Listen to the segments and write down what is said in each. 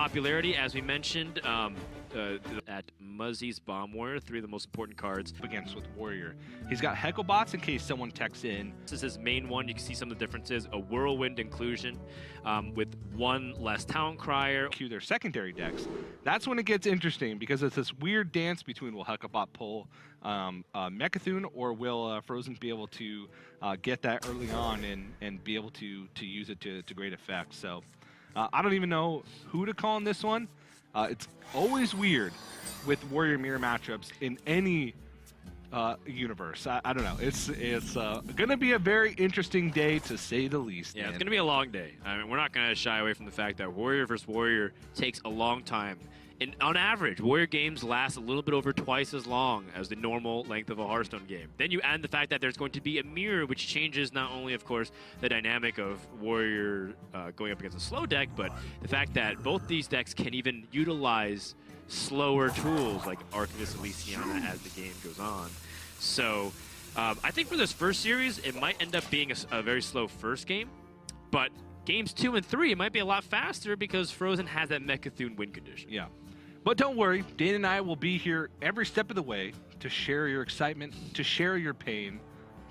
popularity, as we mentioned, at Muzzy's Bomb Warrior, 3 of the most important cards. Against with Warrior. He's got Hecklebots in case someone techs in. This is his main one. You can see some of the differences. A Whirlwind inclusion with 1 less Talon Crier. Cue their secondary decks. That's when it gets interesting because it's this weird dance between will Hecklebot pull Mecha'thun, or will Fr0zen be able to get that early on and be able to use it to great effect. So I don't even know who to call in this one. It's always weird with Warrior Mirror matchups in any universe. I don't know. It's going to be a very interesting day, to say the least. Yeah, man. It's going to be a long day. I mean, we're not going to shy away from the fact that Warrior versus Warrior takes a long time. And on average, Warrior games last a little bit over twice as long as the normal length of a Hearthstone game. Then you add the fact that there's going to be a mirror, which changes not only, of course, the dynamic of Warrior going up against a slow deck, but the fact that both these decks can even utilize slower tools like Archivist Elysiana as the game goes on. So I think for this first series, it might end up being a very slow first game, but games 2 and 3, it might be a lot faster because Fr0zen has that Mecha'thun win condition. Yeah. But don't worry, Dane and I will be here every step of the way to share your excitement, to share your pain,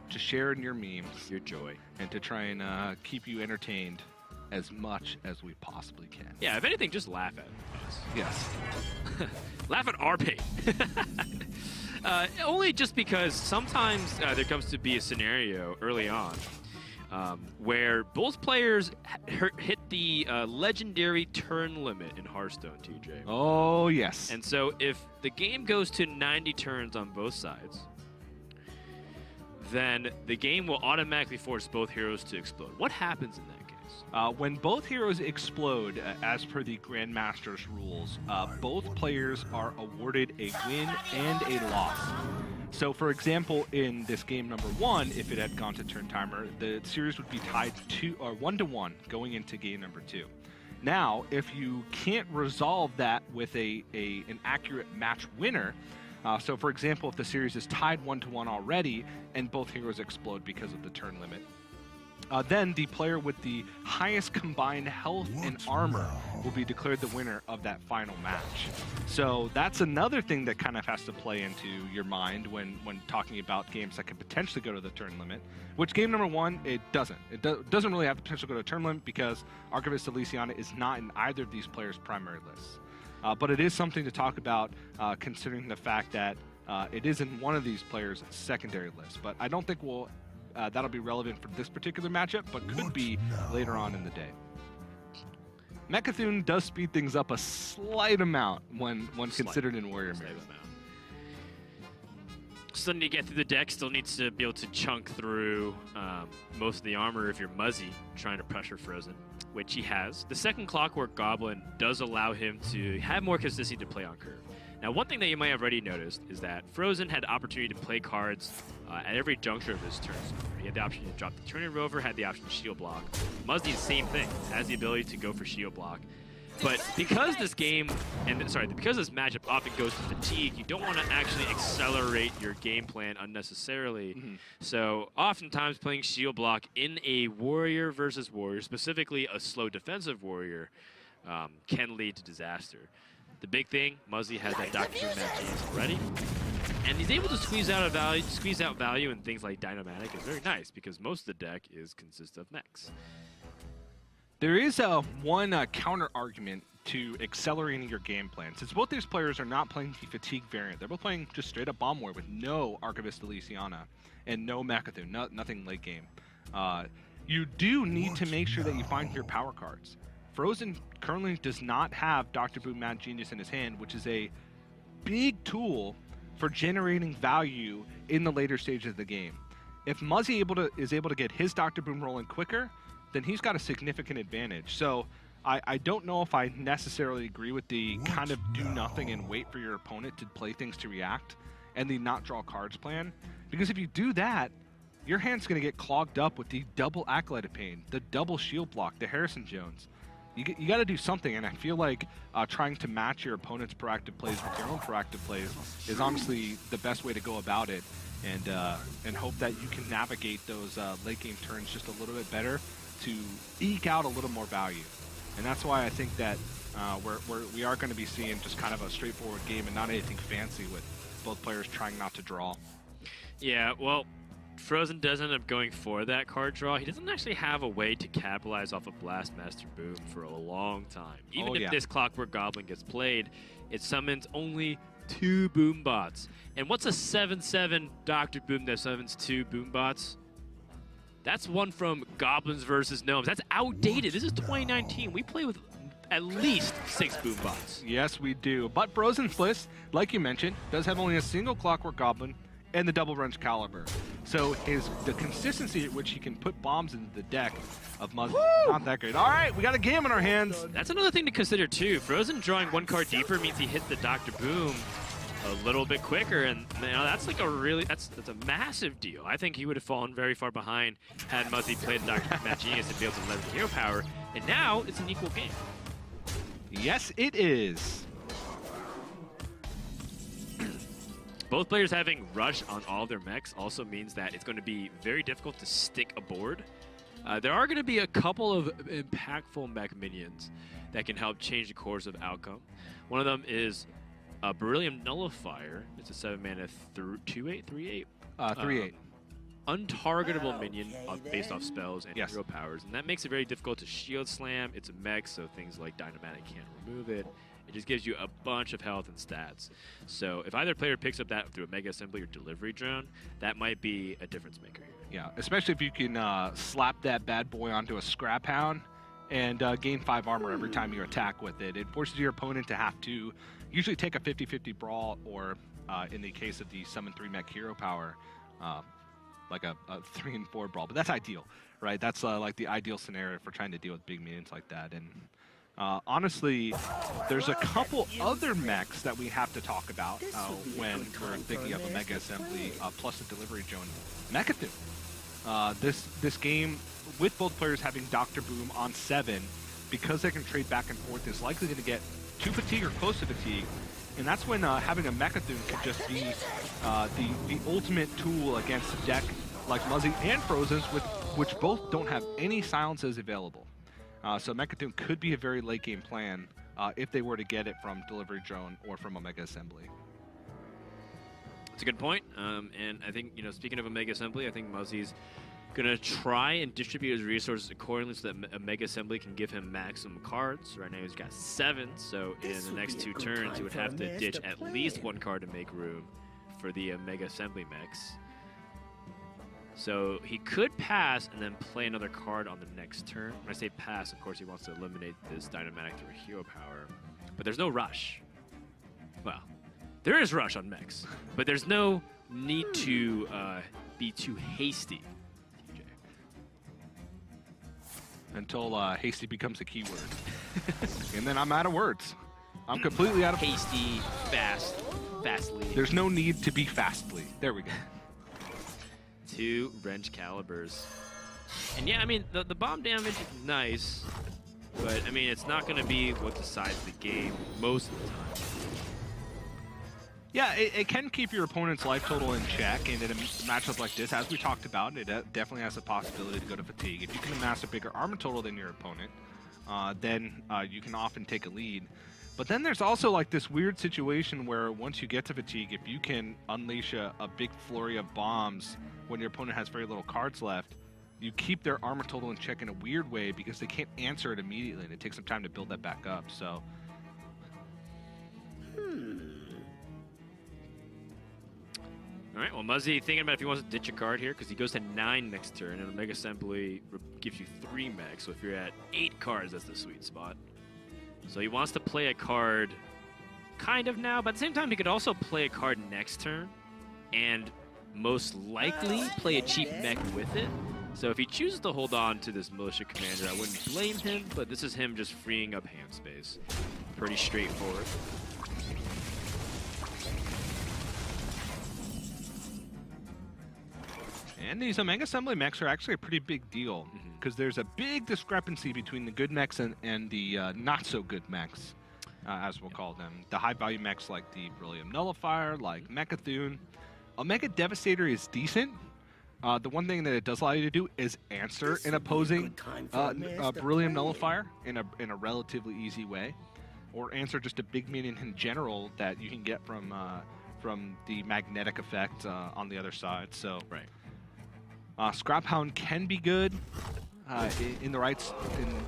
to share in your memes, your joy, and to try and keep you entertained as much as we possibly can. Yeah, if anything, just laugh at us. Yes. Laugh at our pain. Only just because sometimes there comes to be a scenario early on where both players hit the legendary turn limit in Hearthstone, TJ. Oh, yes. And so if the game goes to 90 turns on both sides, then the game will automatically force both heroes to explode. What happens in that case? When both heroes explode, as per the Grandmasters rules, both players are awarded a win and a loss. So, for example, in this game number 1, if it had gone to turn timer, the series would be tied 1-1 going into game number 2. Now, if you can't resolve that with an accurate match winner, so for example, if the series is tied 1-1 already and both heroes explode because of the turn limit, then the player with the highest combined health and armor will be declared the winner of that final match. So that's another thing that kind of has to play into your mind when talking about games that could potentially go to the turn limit, which game number 1, it doesn't. It doesn't really have the potential to go to turn limit because Archivist Elysiana is not in either of these players' primary lists. But it is something to talk about considering the fact that it is in one of these players' secondary lists. But I don't think that'll be relevant for this particular matchup, but could be later on in the day. Mecha'thun does speed things up a slight amount when considered in Warrior Mirror. Still need to get through the deck, still needs to be able to chunk through most of the armor if you're Muzzy trying to pressure Fr0zen, which he has. The second Clockwork Goblin does allow him to have more consistency to play on curve. Now, one thing that you might have already noticed is that Fr0zen had the opportunity to play cards at every juncture of his turn. He had the option to drop the Turning Rover, had the option to shield block. Muzzy, the same thing, has the ability to go for shield block. But because this game, because this matchup often goes to fatigue, you don't want to actually accelerate your game plan unnecessarily. Mm-hmm. So oftentimes playing shield block in a warrior versus warrior, specifically a slow defensive warrior, can lead to disaster. The big thing, Muzzy has that Dr. Boom Genius already, and he's able to squeeze out value in things like Dynomatic. Is very nice because most of the deck consists of mechs. There is one counter argument to accelerating your game plan. Since both these players are not playing the fatigue variant, they're both playing just straight up Bomb War with no Archivist Elysiana and no Mecha'thun, nothing late game. You do need to make sure that you find your power cards. Fr0zen currently does not have Dr. Boom Mad Genius in his hand, which is a big tool for generating value in the later stages of the game. If Muzzy is able to get his Dr. Boom rolling quicker, then he's got a significant advantage. So I don't know if I necessarily agree with the kind of do nothing and wait for your opponent to play things to react and the not draw cards plan. Because if you do that, your hand's going to get clogged up with the double Acolyte of Pain, the double shield block, the Harrison Jones. You got to do something, and I feel like trying to match your opponent's proactive plays with your own proactive plays is honestly the best way to go about it, and hope that you can navigate those late game turns just a little bit better to eke out a little more value. And that's why I think that we are going to be seeing just kind of a straightforward game and not anything fancy with both players trying not to draw. Yeah, well, Fr0zen does end up going for that card draw. He doesn't actually have a way to capitalize off a Blastmaster Boom for a long time. Even if this Clockwork Goblin gets played, it summons only 2 Boom Bots. And what's a 7/7 Dr. Boom that summons 2 Boom Bots? That's one from Goblins versus Gnomes. That's outdated. This is 2019. We play with at least 6 Boom Bots. Yes, we do. But Fr0zen's list, like you mentioned, does have only a single Clockwork Goblin and the double wrench caliber. So the consistency at which he can put bombs into the deck of Muzzy is not that great. All right, we got a game in our hands. That's another thing to consider too. Fr0zen drawing 1 card deeper means he hit the Dr. Boom a little bit quicker, and that's like that's a massive deal. I think he would have fallen very far behind had Muzzy played Dr. Mad Genius and be able to leverage hero power. And now it's an equal game. Yes, it is. Both players having rush on all their mechs also means that it's going to be very difficult to stick a board. There are going to be a couple of impactful mech minions that can help change the course of outcome. One of them is Beryllium Nullifier. It's a 7-mana 2/8, 3/8? 3/8. Untargetable minion based off spells and Yes. hero powers. And that makes it very difficult to shield slam. It's a mech, so things like Dynamatic can't remove it. It just gives you a bunch of health and stats. So if either player picks up that through a Mega Assembly or Delivery Drone, that might be a difference maker here. Yeah, especially if you can slap that bad boy onto a Scrap Hound and gain 5 armor every time you attack with it. It forces your opponent to have to usually take a 50-50 brawl, or in the case of the Summon 3 mech hero power, like a 3 and 4 brawl. But that's ideal, right? That's like the ideal scenario for trying to deal with big minions like that. And honestly, there's a couple other mechs that we have to talk about when we're thinking of a Mega Assembly plus a Delivery Drone. Mecha'thun. This game, with both players having Dr. Boom on 7, because they can trade back and forth, is likely going to get 2 fatigue or close to fatigue. And that's when having a Mecha'thun could just be the ultimate tool against a deck like Muzzy and Fr0zen's, which both don't have any silences available. So Mecha'thun could be a very late game plan if they were to get it from Delivery Drone or from a Mega Assembly. That's a good point. And I think, speaking of a Mega Assembly, I think Muzzy's going to try and distribute his resources accordingly so that a Mega Assembly can give him maximum cards. Right now he's got 7, so in the next 2 turns he would have to ditch at least 1 card to make room for the Mega Assembly mechs. So he could pass and then play another card on the next turn. When I say pass, of course he wants to eliminate this Dynamatic through a hero power. But there's no rush. Well, there is rush on mechs, but there's no need to be too hasty. Until hasty becomes a keyword. And then I'm out of words. I'm completely out of... Hasty, fastly. There's no need to be fastly. There we go. 2 wrench calibers. And yeah, I mean, the bomb damage is nice, but I mean, it's not going to be what decides the game most of the time. Yeah, it can keep your opponent's life total in check, and in a matchup like this, as we talked about, it definitely has a possibility to go to fatigue. If you can amass a bigger armor total than your opponent, then you can often take a lead. But then there's also like this weird situation where once you get to fatigue, if you can unleash a big flurry of bombs when your opponent has very little cards left, you keep their armor total in check in a weird way because they can't answer it immediately, and it takes some time to build that back up. So. All right, well, Muzzy thinking about if he wants to ditch a card here because he goes to 9 next turn, and a Mega Assembly gives you 3 mechs. So if you're at 8 cards, that's the sweet spot. So he wants to play a card kind of now, but at the same time, he could also play a card next turn and most likely play a cheap mech with it. So if he chooses to hold on to this Militia Commander, I wouldn't blame him, but this is him just freeing up hand space. Pretty straightforward. And these Mega Assembly mechs are actually a pretty big deal because there's a big discrepancy between the good mechs and the not-so-good mechs, as we'll call them. The high-value mechs like the Beryllium Nullifier, like Mecha'thun. A Mega Devastator is decent. The one thing that it does allow you to do is answer an opposing Beryllium Nullifier in a relatively easy way. or answer just a big minion in general that you can get from the magnetic effect on the other side. So Scrap Hound can be good in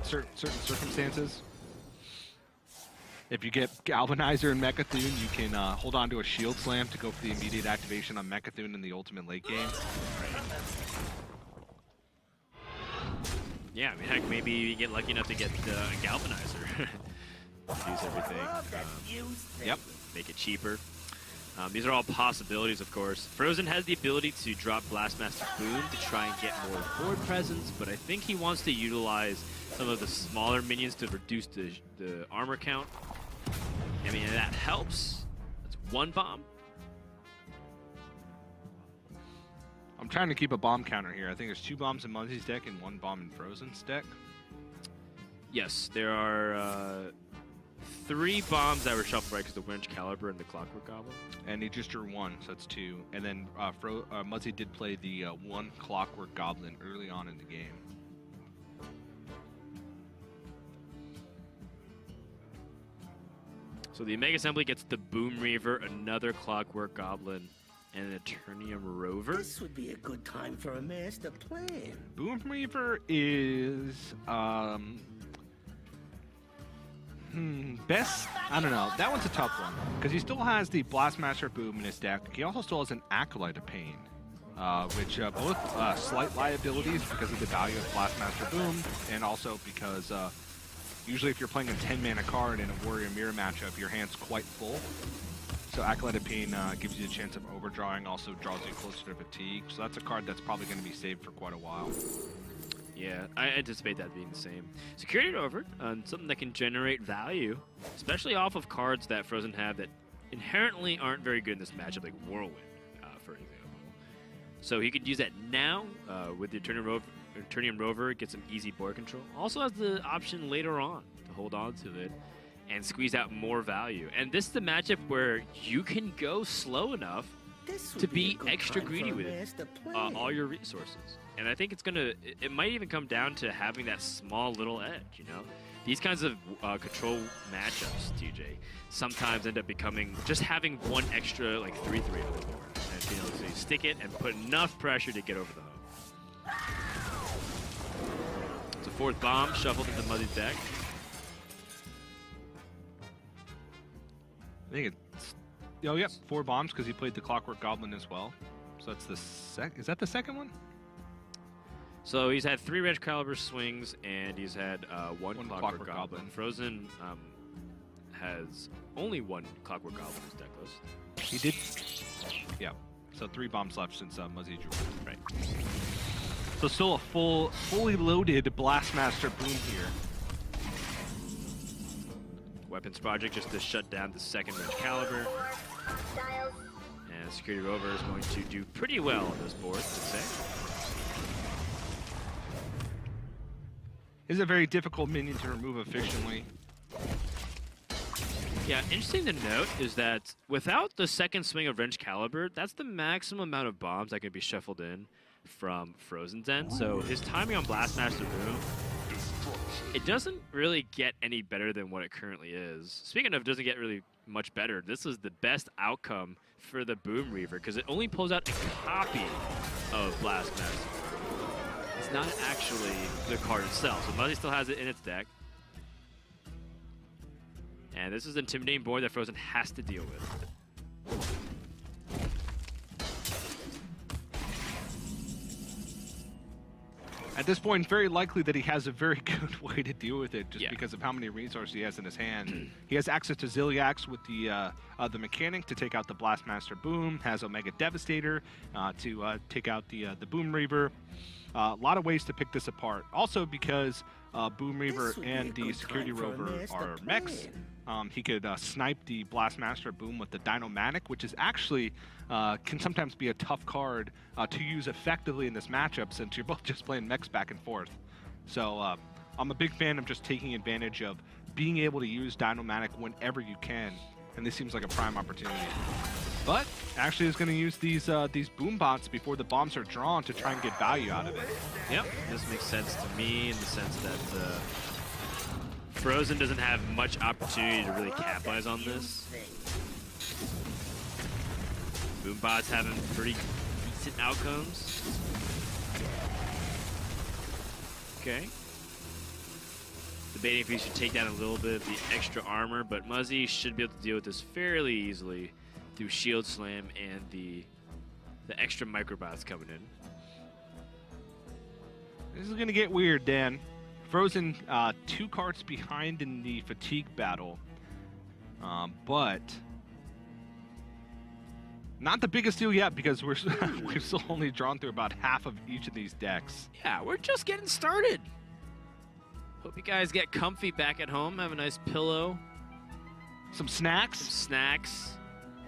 certain circumstances. If you get Galvanizer and Mechathune, you can hold on to a Shield Slam to go for the immediate activation on Mechathune in the ultimate late game. Yeah, I mean, heck, maybe you get lucky enough to get a Galvanizer. Use everything. Yep. Make it cheaper. These are all possibilities, of course. Fr0zen has the ability to drop Blastmaster Boom to try and get more board presence, but I think he wants to utilize some of the smaller minions to reduce the armor count. I mean, that helps. That's one bomb. I'm trying to keep a bomb counter here. I think there's 2 bombs in Muzzy's deck and 1 bomb in Fr0zen's deck. Yes, there are 3 bombs that were shuffled right because the Wrench Caliber and the Clockwork Goblin. And he just drew 1, so that's 2. And then Muzzy did play the 1 Clockwork Goblin early on in the game. So the Mega Assembly gets the Boom Reaver, another Clockwork Goblin, and an Eternium Rover. This would be a good time for a master plan. Boom Reaver is best. I don't know. That one's a tough one because he still has the Blastmaster Boom in his deck. He also still has an Acolyte of Pain, which both slight liabilities because of the value of Blastmaster Boom, and also because usually if you're playing a 10-mana card in a Warrior Mirror matchup, your hand's quite full. So Acolyte of Pain gives you a chance of overdrawing, also draws you closer to Fatigue. So that's a card that's probably going to be saved for quite a while. Yeah, I anticipate that being the same. Security Rover, something that can generate value, especially off of cards that Fr0zen have that inherently aren't very good in this matchup, like Whirlwind, for example. So he could use that now with the Eternium Rover, get some easy board control. Also has the option later on to hold on to it and squeeze out more value. And this is the matchup where you can go slow enough to be extra greedy with all your resources. And I think it's it might even come down to having that small little edge, you know? These kinds of control matchups, TJ, sometimes end up becoming just having one extra, like 3/3 on the board. And, you know, so you stick it and put enough pressure to get over the hump. It's a 4th bomb shuffled into Muzzy's deck. I think it's... Oh, yep, 4 bombs because he played the Clockwork Goblin as well. So that's the Is that the second one? So he's had 3 Wrench Caliber swings, and he's had 1 Clockwork Goblin. Fr0zen has only 1 Clockwork Goblin in his deck list. He did... Yeah. So 3 bombs left since Muzzy drew. Right. So still a fully loaded Blastmaster Boom here. Weapons Project just to shut down the 2nd Wrench Caliber. And Security Rover is going to do pretty well on this board, I'd say. Is a very difficult minion to remove efficiently. Yeah, interesting to note is that without the 2nd swing of Wrench Caliber, that's the maximum amount of bombs that can be shuffled in from Fr0zen's end. So his timing on Blastmaster Boom, it doesn't really get any better than what it currently is. Speaking of doesn't get really much better, this is the best outcome for the Boom Reaver because it only pulls out a copy of Blastmaster. It's not actually the card itself. So Muzzy still has it in its deck. And this is an intimidating board that Fr0zen has to deal with. At this point, very likely that he has a very good way to deal with it just because of how many resources he has in his hand. He has access to Zilliax with the mechanic to take out the Blastmaster Boom, has Omega Devastator to take out the Boom Reaver. A lot of ways to pick this apart. Also because Boom Reaver and the Security Rover are mechs, he could snipe the Blastmaster Boom with the Dinomatic, which is actually can sometimes be a tough card to use effectively in this matchup since you're both just playing mechs back and forth. So I'm a big fan of just taking advantage of being able to use Dinomatic whenever you can, and this seems like a prime opportunity. But actually is going to use these boom bots before the bombs are drawn to try and get value out of it. Yep, this makes sense to me in the sense that Fr0zen doesn't have much opportunity to really capitalize on this. Boombot's having pretty decent outcomes. Okay. Debating if he should take down a little bit of the extra armor, but Muzzy should be able to deal with this fairly easily through Shield Slam and the extra microbots coming in. This is going to get weird, Dan. Fr0zen 2 cards behind in the fatigue battle, but not the biggest deal yet because we've still only drawn through about half of each of these decks. Yeah, we're just getting started. Hope you guys get comfy back at home, have a nice pillow. Some snacks? Some snacks,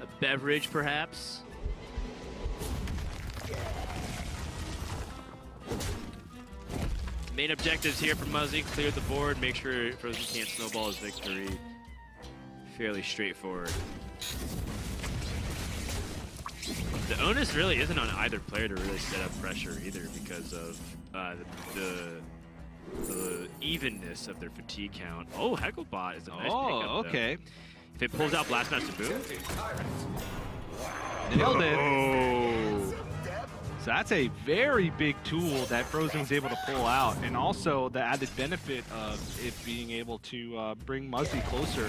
a beverage perhaps. Main objectives here for Muzzy: clear the board, make sure Fr0zen can't snowball his victory. Fairly straightforward. The onus really isn't on either player to really set up pressure either because of the evenness of their fatigue count. Oh, Hecklebot is a nice pickup. Oh, okay. If it pulls out Blastmaster Boom. Nailed it. Oh. So that's a very big tool that Fr0zen was able to pull out, and also the added benefit of it being able to bring Muzzy closer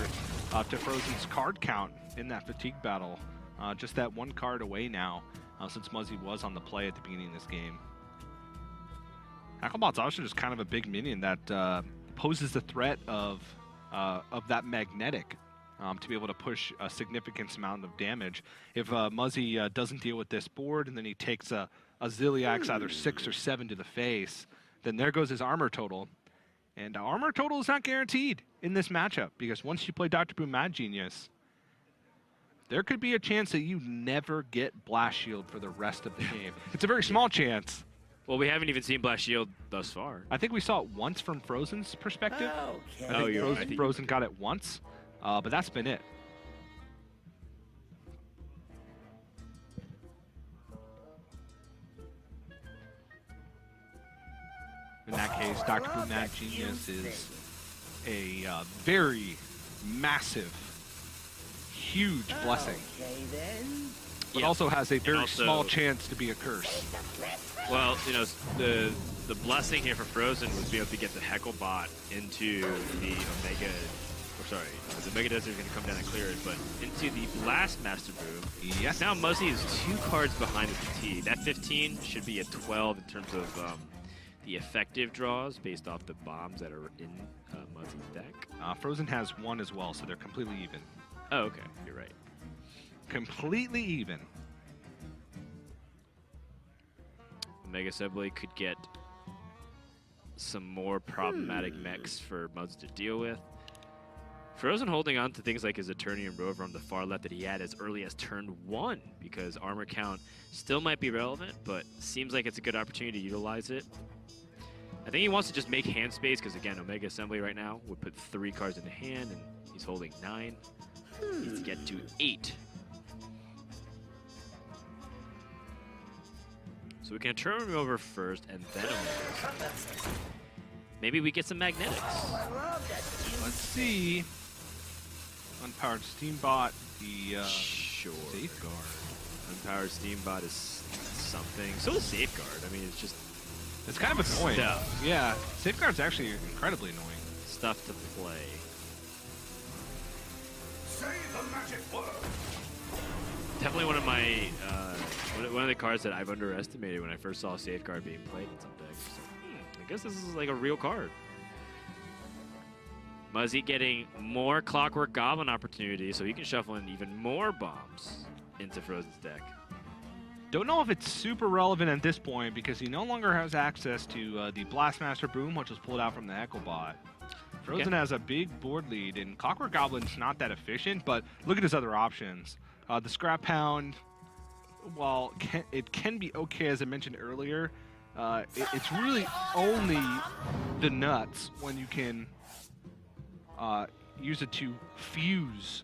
to Fr0zen's card count in that fatigue battle. Just that 1 card away now, since Muzzy was on the play at the beginning of this game. Hecklebot's also just kind of a big minion that poses the threat of that magnetic to be able to push a significant amount of damage. If Muzzy doesn't deal with this board and then he takes a Zilliax either 6 or 7 to the face, then there goes his armor total. And armor total is not guaranteed in this matchup because once you play Dr. Boom Mad Genius, there could be a chance that you never get Blast Shield for the rest of the game. It's a very small chance. Well, we haven't even seen Blast Shield thus far. I think we saw it once from Fr0zen's perspective. Okay. I think Fr0zen got it once, but that's been it. In that case, Dr. Boom Mad Genius is a very massive, huge blessing, Okay, then. but also has a very small chance to be a curse. Well, you know, the blessing here for Fr0zen was being able to get the Hecklebot into the Omega. Sorry, the Omega Desert is going to come down and clear it, but into the Blastmaster Boom. Yes. Now Muzzy is 2 cards behind the fatigue. That 15 should be a 12 in terms of the effective draws based off the bombs that are in Muzzy's deck. Fr0zen has 1 as well, so they're completely even. Oh, okay, you're right. Completely even. Omega Assembly could get some more problematic mechs for Muzzy to deal with. Fr0zen holding on to things like his Eternium Rover on the far left that he had as early as turn 1 because armor count still might be relevant, but seems like it's a good opportunity to utilize it. I think he wants to just make hand space because, again, Omega Assembly right now would put 3 cards into hand and he's holding 9. He needs to get to 8. So we can turn him over first and then Omega. Maybe we get some magnetics. Let's see. Unpowered Steambot, the Sure. Safeguard. Unpowered Steambot is something. So is Safeguard. I mean, it's just It's kind of annoying. Stuff. Yeah, Safeguard's actually incredibly annoying. stuff to play. Say the magic word. Definitely one of my one of the cards that I've underestimated when I first saw Safeguard being played in some decks. So, I guess this is like a real card. Muzzy getting more Clockwork Goblin opportunity, so he can shuffle in even more bombs into Fr0zen's deck. Don't know if it's super relevant at this point because he no longer has access to the Blastmaster Boom, which was pulled out from the Hecklebot. Fr0zen has a big board lead, and Clockwork Goblin's not that efficient, but look at his other options. The Scrap Pound, while it can be okay, as I mentioned earlier, it's really only the nuts when you can use it to fuse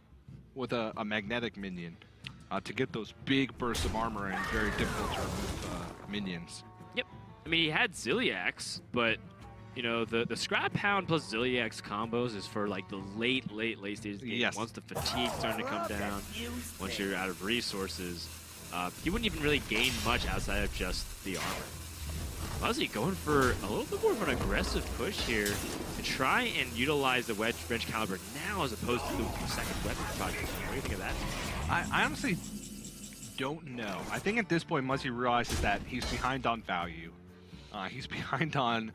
with a magnetic minion to get those big bursts of armor and very difficult to remove minions. Yep. I mean, he had Zilliax, but you know, the Scrap Hound plus Zilliax combos is for like the late stage of the game. Yes. Once the fatigue's starting to come down, once you're out of resources, you wouldn't even really gain much outside of just the armor. Muzzy going for a little bit more of an aggressive push here to try and utilize the wrench caliber now as opposed to the second weapon project. What do you think of that? I honestly don't know. I think at this point, Muzzy realizes that he's behind on value. He's behind on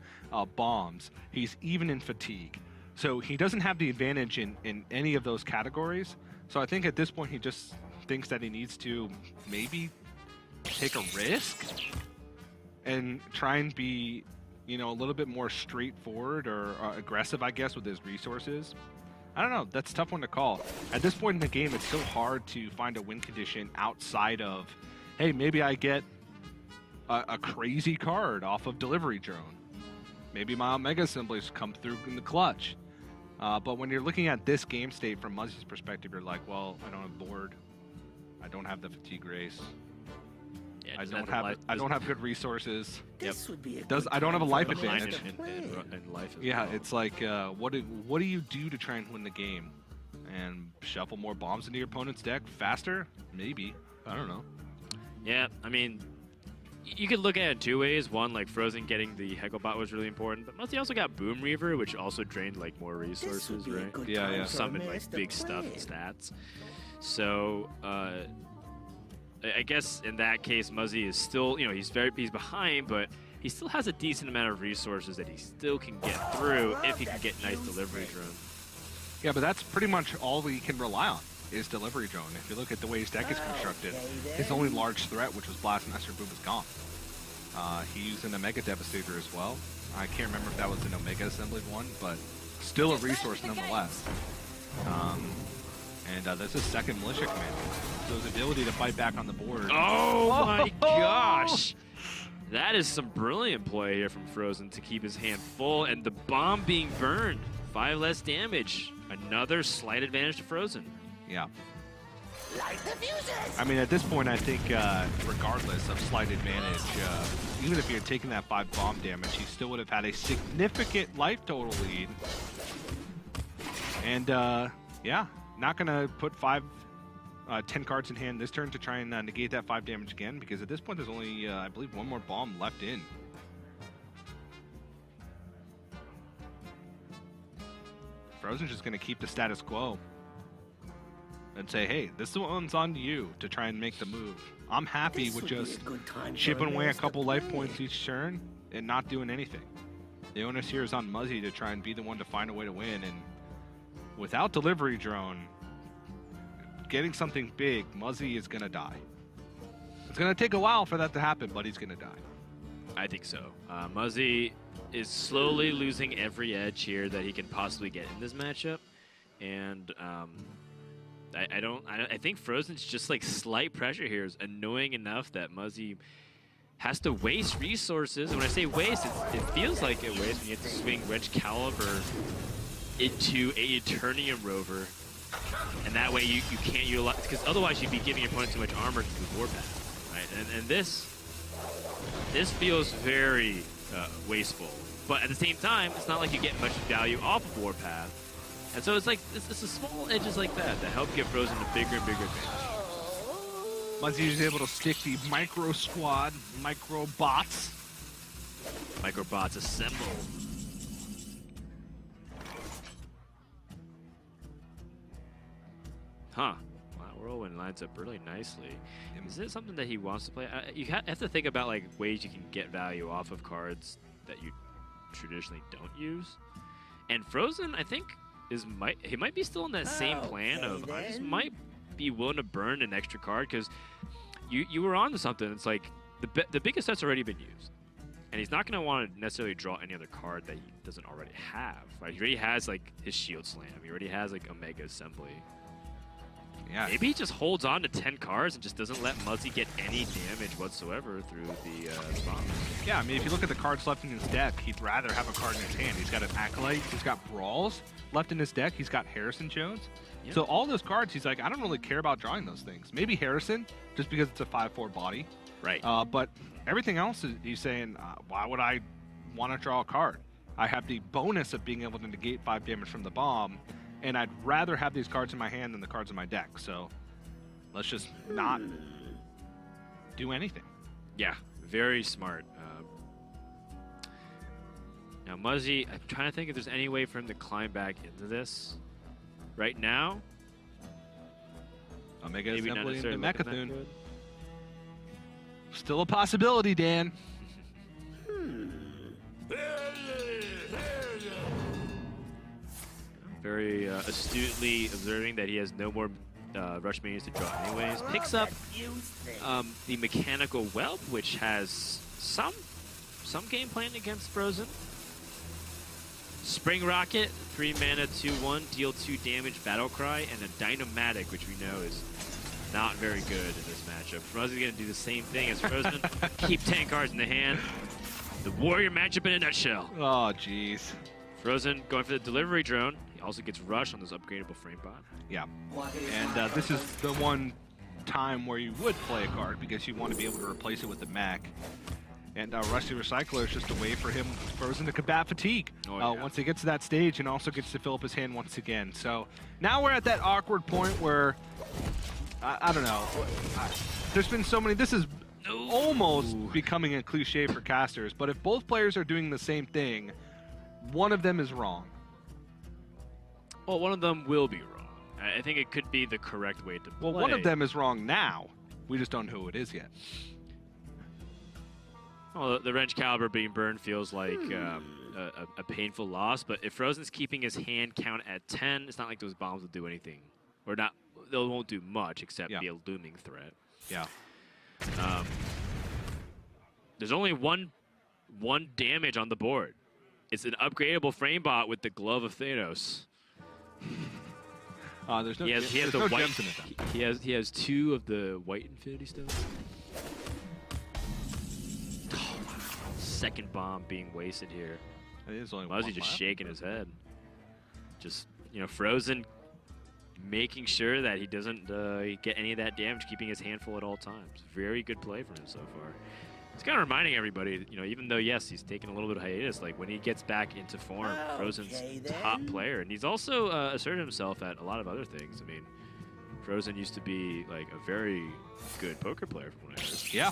bombs. He's even in fatigue. So he doesn't have the advantage in any of those categories. So I think at this point, he just thinks that he needs to maybe take a risk and try and be, you know, a little bit more straightforward or aggressive, I guess, with his resources. I don't know. That's a tough one to call. At this point in the game, it's so hard to find a win condition outside of, hey, maybe I get a crazy card off of Delivery Drone. Maybe my Omega Assemblies come through in the clutch. But when you're looking at this game state from Muzzy's perspective, you're like, well, I don't have board. I don't have the fatigue race. Yeah, I don't have good resources. This would be a I don't have a life Line advantage. in life as Yeah, well. it's like, what do you do to try and win the game? And shuffle more bombs into your opponent's deck faster? Maybe. I don't know. Yeah, I mean, you could look at it two ways. One, like Fr0zen getting the Hecklebot was really important, but Muzzy also got Boom Reaver, which also drained like more resources, right? Yeah. Summon like big stuff and stats. So, I guess in that case, Muzzy is still, you know, he's behind, but he still has a decent amount of resources that he still can get through if he can get nice Delivery Drone. Yeah, but that's pretty much all we can rely on is Delivery Drone. If you look at the way his deck is constructed, his only large threat, which was Blast Master Boom, is gone. He used an Omega Devastator as well. I can't remember if that was an Omega Assembly one, but still a resource nonetheless. And that's his second Militia Commander. So his ability to fight back on the board. Oh my gosh! That is some brilliant play here from Fr0zen to keep his hand full, and the bomb being burned. 5 less damage. Another slight advantage to Fr0zen. Yeah. Light the fuses! I mean, at this point, I think regardless of slight advantage, even if you're taking that 5 bomb damage, he still would have had a significant life total lead. And yeah, not going to put 10 cards in hand this turn to try and negate that 5 damage again, because at this point there's only, I believe, 1 more bomb left in. Fr0zen's just going to keep the status quo and say, hey, this one's on you to try and make the move. I'm happy with just chipping away a couple life points each turn and not doing anything. The onus here is on Muzzy to try and be the one to find a way to win, and without Delivery Drone, getting something big, Muzzy is going to die. It's going to take a while for that to happen, but he's going to die. I think so. Muzzy is slowly losing every edge here that he can possibly get in this matchup, and I think Fr0zen's just like slight pressure here is annoying enough that Muzzy has to waste resources. And when I say waste, it feels like it wastes when you have to swing Wrench Caliber into a Eternium Rover, and that way you can't utilize, because otherwise you'd be giving your opponent too much armor through the warpath, right? And this feels very wasteful, but at the same time, it's not like you get much value off of warpath, and so it's like it's the small edges like that help give Fr0zen a bigger and bigger advantage. Muzzy is able to stick the micro squad, micro bots. Microbots assemble. Huh. Wow, Whirlwind lines up really nicely. Is it something that he wants to play? You have to think about like ways you can get value off of cards that you traditionally don't use. And Fr0zen, I think, he might be still in that same plan of I just might be willing to burn an extra card, because you were on to something. It's like the biggest set's already been used, and he's not going to want to necessarily draw any other card that he doesn't already have. Right? He already has like his Shield Slam. He already has like Omega Assembly. Yeah. Maybe he just holds on to 10 cards and just doesn't let Muzzy get any damage whatsoever through the bombs. Yeah, I mean, if you look at the cards left in his deck, he'd rather have a card in his hand. He's got an Acolyte, he's got Brawls left in his deck, he's got Harrison Jones. Yeah. So all those cards, he's like, I don't really care about drawing those things. Maybe Harrison, just because it's a 5/4 body. Right. But everything else, he's saying, why would I want to draw a card? I have the bonus of being able to negate 5 damage from the bomb, and I'd rather have these cards in my hand than the cards in my deck. So let's just not do anything. Yeah, very smart. Now Muzzy, I'm trying to think if there's any way for him to climb back into this. Right now, Omega maybe not Assembly into necessarily looking that Mechathune. good. Still a possibility, Dan. Very astutely observing that he has no more rush minions to draw anyways. Picks up the mechanical whelp, which has some game plan against Fr0zen. Spring Rocket, 3 mana, 2/1, deal 2 damage, Battle Cry, and a Dynamatic, which we know is not very good in this matchup. Muzzy's going to do the same thing as Fr0zen. Keep 10 cards in the hand. The Warrior matchup in a nutshell. Oh, jeez. Fr0zen going for the delivery drone. He also gets Rush on this upgradable frame bot. Yeah. And this is the one time where you would play a card because you want to be able to replace it with the mech. And Rusty Recycler is just a way for him, Fr0zen, to combat fatigue. Once he gets to that stage, and also gets to fill up his hand once again. So now we're at that awkward point where, I don't know, there's been so many, this is almost becoming a cliche for casters, but if both players are doing the same thing, one of them is wrong. Well, one of them will be wrong. I think it could be the correct way to play. Well, one of them is wrong now. We just don't know who it is yet. Well, the Wrench Caliber being burned feels like a painful loss, but if Fr0zen's keeping his hand count at 10, it's not like those bombs will do anything. Or not, they won't do much except be a looming threat. Yeah. There's only one damage on the board. It's an upgradable frame bot with the Glove of Thanos. There's no, he has the no white. gems in it, though. He has 2 of the white Infinity Stones. Oh, wow. Second bomb being wasted here. Muzzy just shaking his head. Just, you know, Fr0zen making sure that he doesn't get any of that damage, keeping his hand full at all times. Very good play from him so far. It's kind of reminding everybody, you know, even though, yes, he's taking a little bit of hiatus, like when he gets back into form, Fr0zen's top player. And he's also asserted himself at a lot of other things. I mean, Fr0zen used to be like a very good poker player from what I heard. Yeah.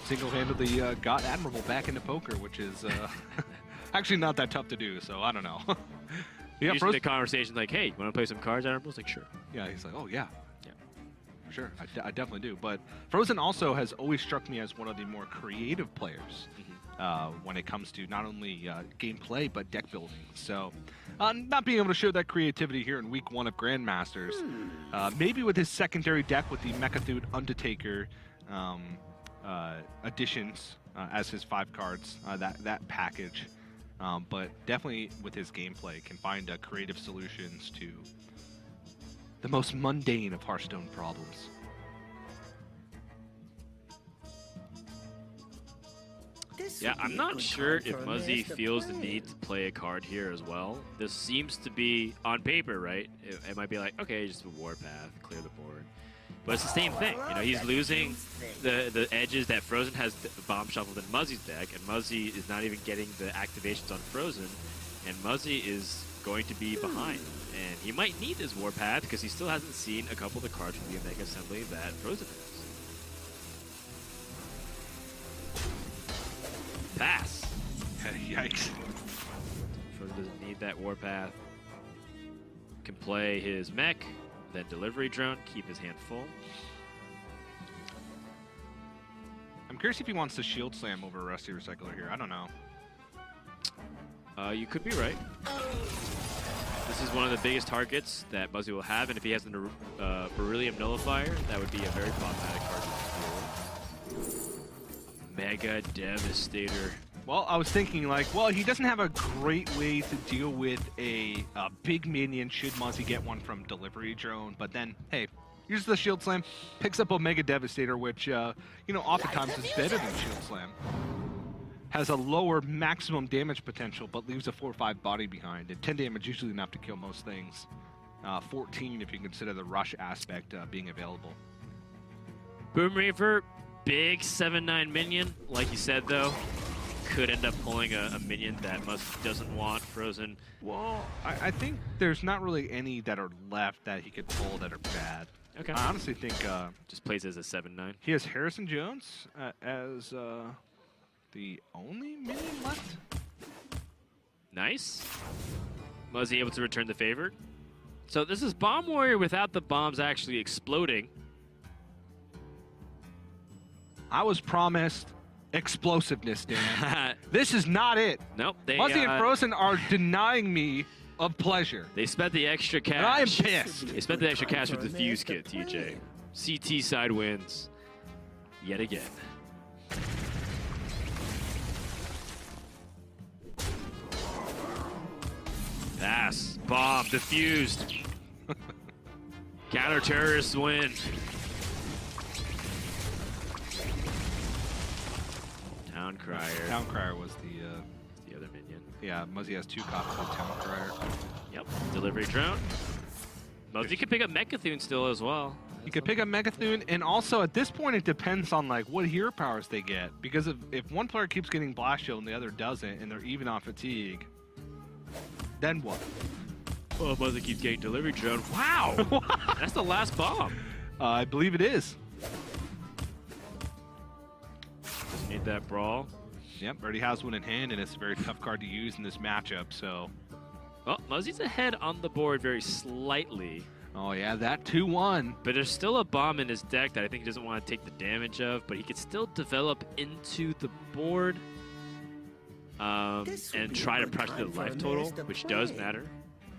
Single-handedly got Admirable back into poker, which is actually not that tough to do, so I don't know. Yeah, usually the conversation like, hey, you want to play some cards, Admirable? It's like, sure. Yeah, he's like, oh, yeah. Sure, I definitely do. But Fr0zen also has always struck me as one of the more creative players when it comes to not only gameplay, but deck building. So not being able to show that creativity here in week 1 of Grandmasters, maybe with his secondary deck with the Mechathune Undertaker additions as his 5 cards, that package. But definitely with his gameplay can find creative solutions to the most mundane of Hearthstone problems. Yeah, I'm not sure if Muzzy feels the need to play a card here as well. This seems to be, on paper, right? It might be like, okay, just a Warpath, clear the board. But it's the same thing. You know, he's losing the edges that Fr0zen has bomb shuffled in Muzzy's deck, and Muzzy is not even getting the activations on Fr0zen, and Muzzy is going to be behind. And he might need this Warpath because he still hasn't seen a couple of the cards from the Omega Assembly that Fr0zen has. Pass. Yikes. Fr0zen doesn't need that Warpath. Can play his mech, then Delivery Drone, keep his hand full. I'm curious if he wants to Shield Slam over Rusty Recycler here. I don't know. You could be right. This is one of the biggest targets that Muzzy will have, and if he has the Beryllium Nullifier, that would be a very problematic card to deal. Mega Devastator. Well, I was thinking like, well, he doesn't have a great way to deal with a big minion should Muzzy get one from Delivery Drone, but then, hey, uses the Shield Slam, picks up a Mega Devastator, which, you know, oftentimes is better than Shield Slam. Has a lower maximum damage potential, but leaves a 4/5 body behind. And 10 damage usually enough to kill most things. 14 if you consider the rush aspect being available. Boom Reaver, big 7/9 minion. Like you said, though, could end up pulling a minion that Muzzy doesn't want. Fr0zen. Well, I think there's not really any that are left that he could pull that are bad. Okay. I honestly think Just plays as a 7/9. he has Harrison Jones as the only minion left. Nice. Muzzy able to return the favor. So this is Bomb Warrior without the bombs actually exploding. I was promised explosiveness, Dan. This is not it. Nope. Muzzy and Fr0zen are denying me of pleasure. They spent the extra cash. And I am pissed. They spent the extra cash with the fuse kit, TJ. CT side wins yet again. Pass. Bomb. Diffused. Counter-terrorists win. Town Crier. Town Crier was The other minion. yeah, Muzzy has 2 copies of Town Crier. Yep. Delivery drone. Muzzy can pick up Mechathune still as well. You could pick up Megathune, and also at this point it depends on like what hero powers they get. Because if one player keeps getting Blast Shield and the other doesn't, and they're even on fatigue, then what? Oh, Muzzy keeps getting delivery drone. Wow! That's the last bomb. I believe it is. Doesn't need that brawl. Yep, already has one in hand, and it's a very tough card to use in this matchup, so... Well, Muzzy's ahead on the board very slightly. Oh yeah, that 2-1. But there's still a bomb in his deck that I think he doesn't want to take the damage of, but he could still develop into the board and try to pressure the life total, which does matter.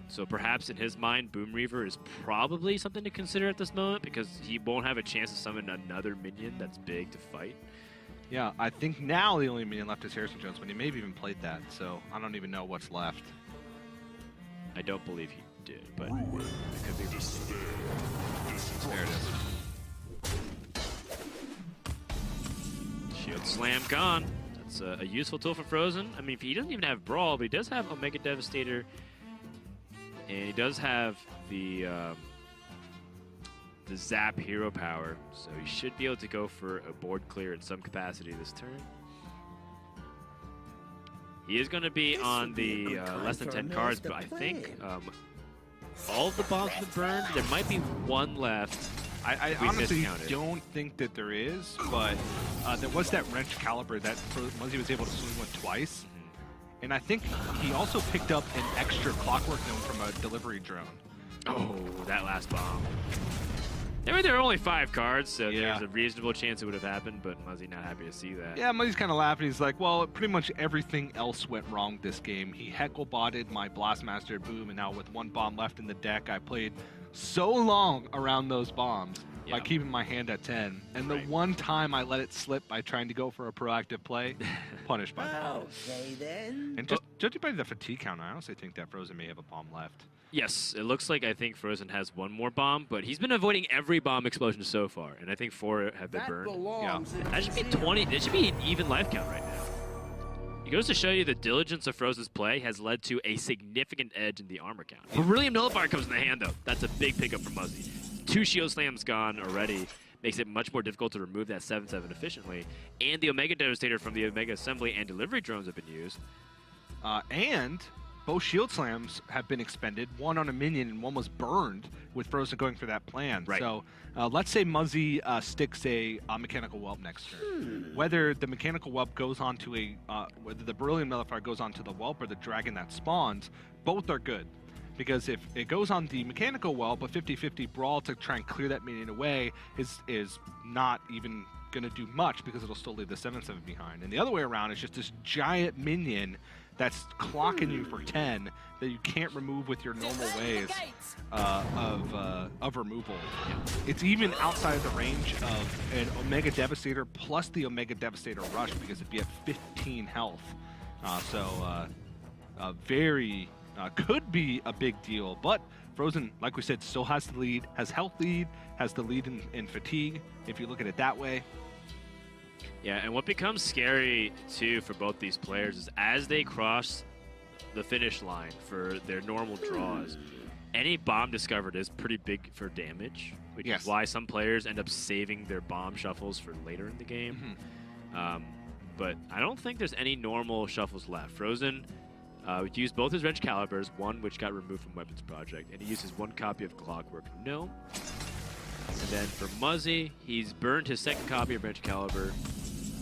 So perhaps in his mind, Boom Reaver is probably something to consider at this moment because he won't have a chance to summon another minion that's big to fight. Yeah, I think now the only minion left is Harrison Jones, but he may have even played that, so I don't even know what's left. I don't believe he did, but it could be mistaken. There it is. Shield Slam gone. That's a useful tool for Fr0zen. I mean, he doesn't even have Brawl, but he does have Omega Devastator. And he does have the Zap hero power, so he should be able to go for a board clear in some capacity this turn. He is going to be on the less than 10 cards, but I think all of the bombs have been burned. There might be one left. I honestly don't think that there is, but there was that Wrench Caliber that Muzzy was able to swing with twice. And I think he also picked up an extra Clockwork Gnome from a delivery drone. Oh, that last bomb. There were only 5 cards, so Yeah. there's a reasonable chance it would have happened, but Muzzy not happy to see that. Yeah, Muzzy's kind of laughing. He's like, well, pretty much everything else went wrong this game. He heckle-botted my Blastmaster Boom, and now with 1 bomb left in the deck, I played so long around those bombs by keeping my hand at 10. And the one time I let it slip by trying to go for a proactive play, punished by bomb. Okay then. And just judging by the fatigue count, I honestly think that Fr0zen may have a bomb left. Yes, it looks like I think Fr0zen has 1 more bomb, but he's been avoiding every bomb explosion so far, and I think 4 have been burned. Yeah. That should be 20. That should be an even life count right now. It goes to show you the diligence of Fr0zen's play has led to a significant edge in the armor count. Beryllium Nullifier comes in the hand, though. That's a big pickup for Muzzy. 2 Shield Slams gone already. Makes it much more difficult to remove that 7/7 efficiently. And the Omega Devastator from the Omega Assembly and Delivery Drones have been used. And both Shield Slams have been expended. 1 on a minion and 1 was burned with Fr0zen going for that plan. Right. So let's say Muzzy sticks a Mechanical Whelp next turn. Whether the Mechanical Whelp goes onto whether the Beryllium Nullifier goes onto the Whelp or the Dragon that spawns, both are good. Because if it goes on the Mechanical Whelp, a 50-50 Brawl to try and clear that minion away is not even going to do much because it'll still leave the 7/7 behind. And the other way around is just this giant minion that's clocking you for 10 that you can't remove with your normal ways of removal. It's even outside of the range of an Omega Devastator plus the Omega Devastator Rush because it'd be at 15 health. Very could be a big deal, but Fr0zen, like we said, still has the lead, has health lead, has the lead in fatigue, if you look at it that way. Yeah, and what becomes scary, too, for both these players is as they cross the finish line for their normal draws, any bomb discovered is pretty big for damage, which is why some players end up saving their bomb shuffles for later in the game. but I don't think there's any normal shuffles left. Fr0zen used both his Wrench Calibers, one which got removed from Weapons Project, and he uses one copy of Clockwork Gnome. And then for Muzzy, he's burned his second copy of Wrench Caliber,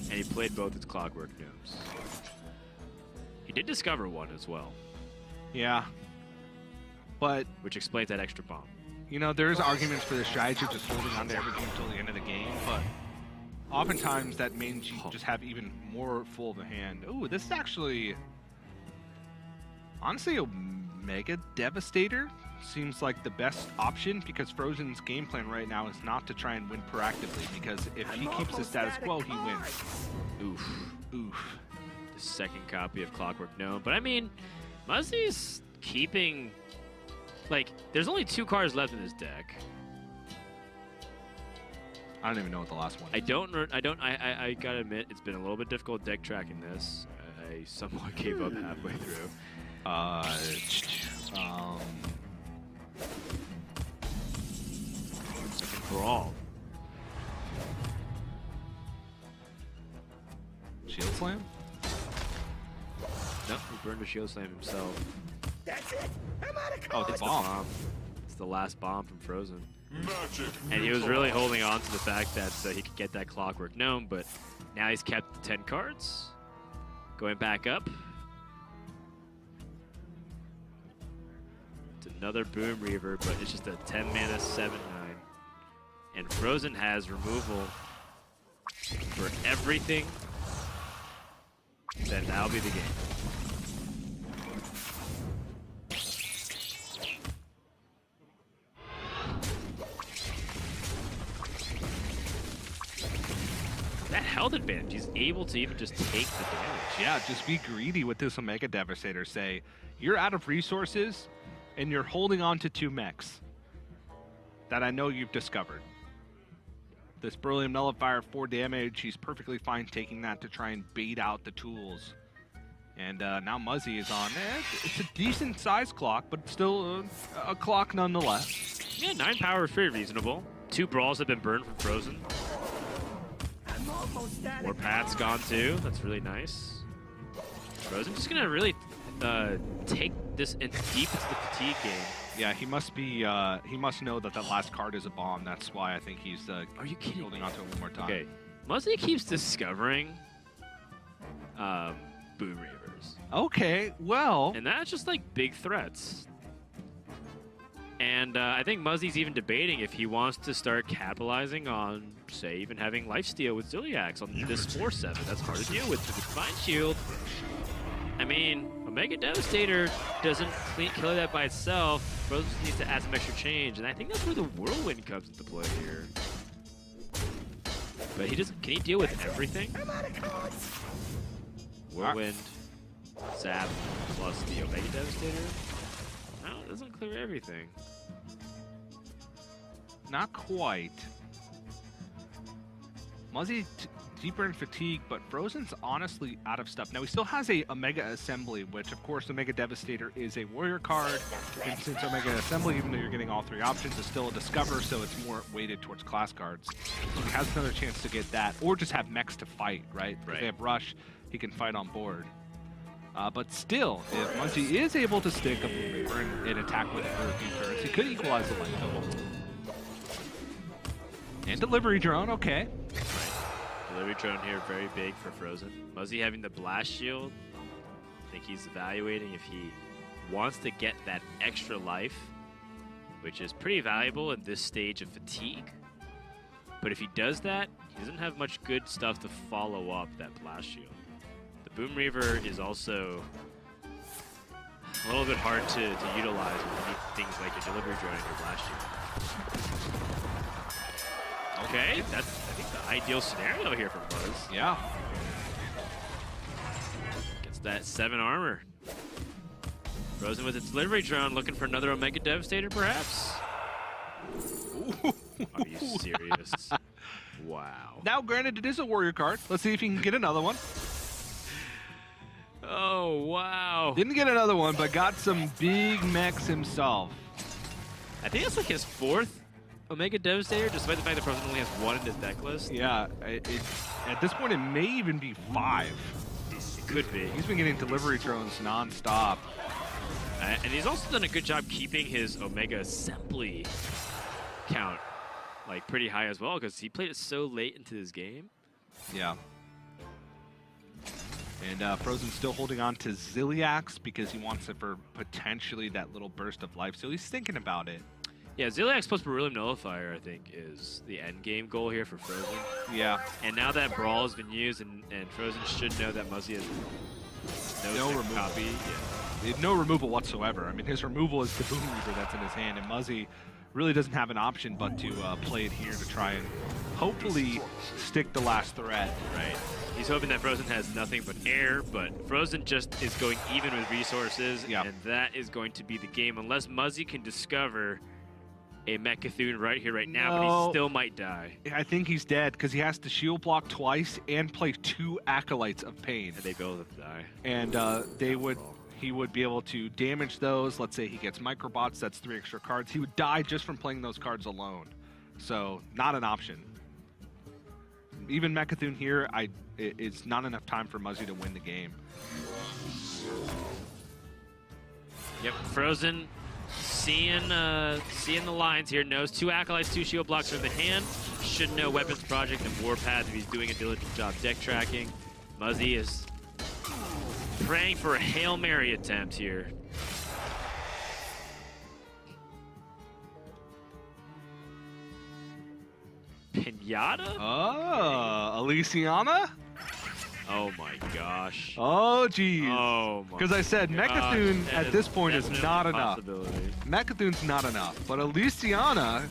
and he played both his Clockwork Gnomes. He did discover one as well. Yeah. But, which explains that extra bomb. You know, there's arguments for the strategy of just holding on to everything until the end of the game, but oftentimes that means you just have even more full of a hand. Ooh, this is actually, honestly, a Mega Devastator seems like the best option, because Fr0zen's game plan right now is not to try and win proactively, because if he keeps the status quo, he wins. Oof. Oof. The second copy of Clockwork Gnome. But I mean, Muzzy's keeping, like, there's only 2 cards left in his deck. I don't even know what the last one is. I gotta admit, it's been a little bit difficult deck tracking this. I somewhat gave up halfway through. Second Brawl. Shield Slam? No, he burned a Shield Slam himself. That's it. I'm out of Oh, cards. it's the bomb. It's the last bomb from Fr0zen. And he was really holding on to the fact that he could get that Clockwork Gnome, but now he's kept the 10 cards. Going back up. It's another Boom Reaver, but it's just a 10 mana 7/9. And Fr0zen has removal for everything. Then that'll be the game. That health advantage, he's able to even just take the damage. Yeah, just be greedy with this Omega Devastator. Say, you're out of resources, and you're holding on to 2 mechs that I know you've discovered. This Beryllium Nullifier, 4 damage, he's perfectly fine taking that to try and bait out the tools. And now Muzzy is on. It's a decent size clock, but still a clock nonetheless. Yeah, 9 power is very reasonable. 2 brawls have been burned from Fr0zen. I'm almost out More of Pat's gone too. That's really nice. Fr0zen just gonna really take this deep into the fatigue game. Yeah, he must be. He must know that that last card is a bomb. That's why I think he's. Are you kidding? Holding on to it one more time. Okay, Muzzy keeps discovering Boom Reavers. Okay, well. And that's just like big threats. And I think Muzzy's even debating if he wants to start capitalizing on, say, even having lifesteal with Ziliax on this 4/7. That's hard to deal with with Divine Shield. I mean, Omega Devastator doesn't kill that by itself. Fr0zen needs to add some extra change, and I think that's where the Whirlwind comes into play here. But he doesn't. Can he deal with everything? I'm out of cards. Whirlwind, Zap, plus the Omega Devastator. No, it doesn't clear everything. Not quite. Muzzy deeper in fatigue, but Fr0zen's honestly out of stuff. Now, he still has a Omega Assembly, which, of course, Omega Devastator is a warrior card. And since Omega Assembly, even though you're getting all 3 options, is still a Discover, so it's more weighted towards class cards. So he has another chance to get that, or just have mechs to fight, right? If they have Rush, he can fight on board. But still, if Muzzy is able to stick a Boom Reaver and attack with it for a few turns, he could equalize the life total. And Delivery Drone, okay. Delivery Drone here, very big for Fr0zen. Muzzy having the Blast Shield, I think he's evaluating if he wants to get that extra life, which is pretty valuable in this stage of fatigue. But if he does that, he doesn't have much good stuff to follow up that Blast Shield. The Boom Reaver is also a little bit hard to utilize when you need things like your Delivery Drone and your Blast Shield. Okay, that's, I think, the ideal scenario here for Buzz. Yeah. Gets that 7 armor. Fr0zen with its Delivery Drone, looking for another Omega Devastator, perhaps? Are you serious? Wow. Now, granted, it is a warrior card. Let's see if he can get another one. Oh, wow. Didn't get another one, but got some big mechs himself. I think that's like his 4th Omega Devastator, despite the fact that Fr0zen only has 1 in his deck list? Yeah, at this point, it may even be 5. It could be. He's been getting delivery drones non-stop. And he's also done a good job keeping his Omega Assembly count like pretty high as well, because he played it so late into this game. Yeah. And Fr0zen's still holding on to Ziliax because he wants it for potentially that little burst of life. So he's thinking about it. Yeah, Ziliax plus Beryllium Nullifier, I think, is the end game goal here for Fr0zen. Yeah. And now that Brawl has been used, and Fr0zen should know that Muzzy has no removal. copy. Yeah. No removal whatsoever. I mean, his removal is the Boom Reaper that's in his hand, and Muzzy really doesn't have an option but to play it here to try and hopefully stick the last threat. Right. He's hoping that Fr0zen has nothing but air, but Fr0zen just is going even with resources, Yep. and that is going to be the game unless Muzzy can discover a Mechathune right here, right now, but he still might die. I think he's dead because he has to shield block twice and play 2 Acolytes of Pain. And they both die. And he would be able to damage those. Let's say he gets Microbots, that's 3 extra cards. He would die just from playing those cards alone. So, not an option. Even Mechathune here, it's not enough time for Muzzy to win the game. Yep, Fr0zen seeing the lines here, knows 2 Acolytes, 2 shield blocks are in the hand, should know Weapons Project and Warpath if he's doing a diligent job deck tracking. Muzzy is praying for a Hail Mary attempt here. Pinata? Elysiana? Oh my gosh. Oh, geez. Oh my. Because I said Mechathune that at this point is definitely not a enough. possibility. Mechathune's not enough, but Elysiana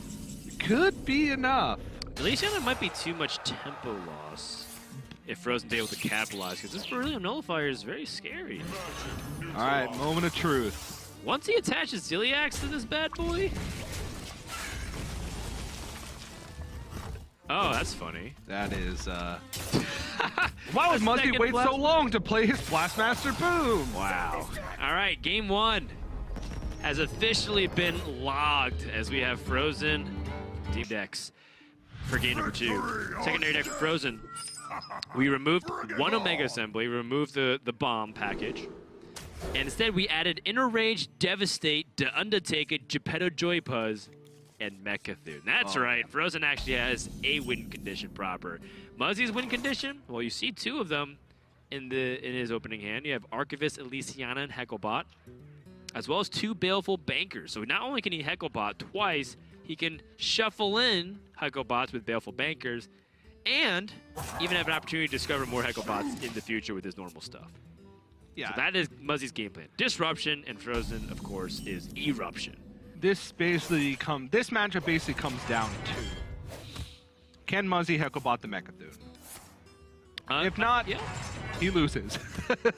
could be enough. Elysiana might be too much tempo loss if Fr0zen's able to capitalize, because this Beryllium Nullifier is very scary. All right, moment of truth. Once he attaches Ziliax to this bad boy. Oh, that's funny. That is, Why would Muzzy wait so long to play his Blastmaster Boom? Wow. All right, game 1 has officially been logged as we have Fr0zen team decks for game number 2. Secondary deck for Fr0zen. We removed 1 Omega Assembly, removed the bomb package, and instead we added Inner Rage, Devastate, The Undertaker, Geppetto Joypuzz, and Mechathune. That's right, Fr0zen actually has a win condition proper. Muzzy's win condition, well, you see 2 of them in his opening hand. You have Archivist, Elysiana, and Hecklebot, as well as 2 Baleful Bankers. So not only can he Hecklebot twice, he can shuffle in Hecklebots with Baleful Bankers, and even have an opportunity to discover more Hecklebots in the future with his normal stuff. Yeah. So that is Muzzy's game plan. Disruption, and Fr0zen, of course, is Eruption. This matchup basically comes down to, can Muzzy Hecklebot the Mechathune? If not, yeah. he loses.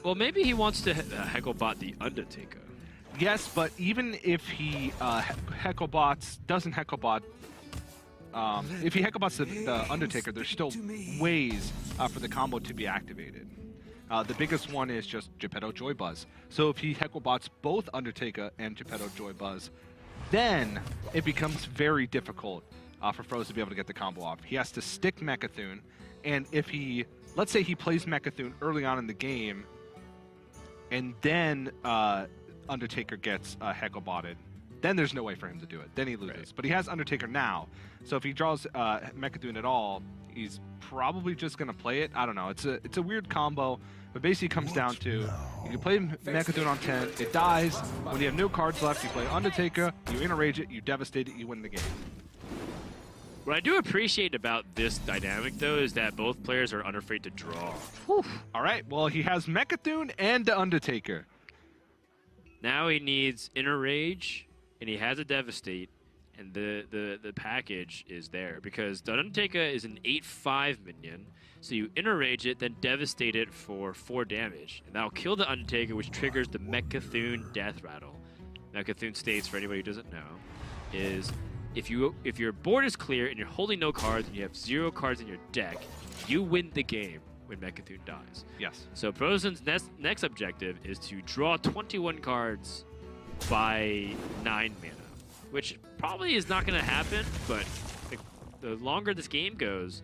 Well, maybe he wants to Hecklebot the Undertaker. Yes, but even if he doesn't Hecklebot, if he Hecklebots the Undertaker, there's still ways for the combo to be activated. The biggest one is just Geppetto Joypuzz. So if he Hecklebots both Undertaker and Geppetto Joypuzz, then it becomes very difficult for Fr0zen to be able to get the combo off. He has to stick Mechathune, and if let's say he plays Mechathune early on in the game, and then Undertaker gets Hecklebotted, then there's no way for him to do it. Then he loses. Right. But he has Undertaker now, so if he draws Mechathune at all, he's probably just going to play it. I don't know. It's a weird combo, but basically it comes down to you can play Mechathune on 10, it dies. When you have no cards left, you play Undertaker, you Enrage it, you Devastate it, you win the game. What I do appreciate about this dynamic, though, is that both players are unafraid to draw. Whew. All right, well, he has Mechathune and the Undertaker. Now he needs Inner Rage, and he has a Devastate, and the package is there, because the Undertaker is an 8/5 minion, so you Inner Rage it, then Devastate it for 4 damage, and that'll kill the Undertaker, which triggers the Mechathune Death Rattle. Mechathune states, for anybody who doesn't know, is if your board is clear and you're holding no cards and you have 0 cards in your deck, you win the game when Mechathune dies. Yes. So Fr0zen's next objective is to draw 21 cards by 9 mana. which probably is not going to happen, but the longer this game goes,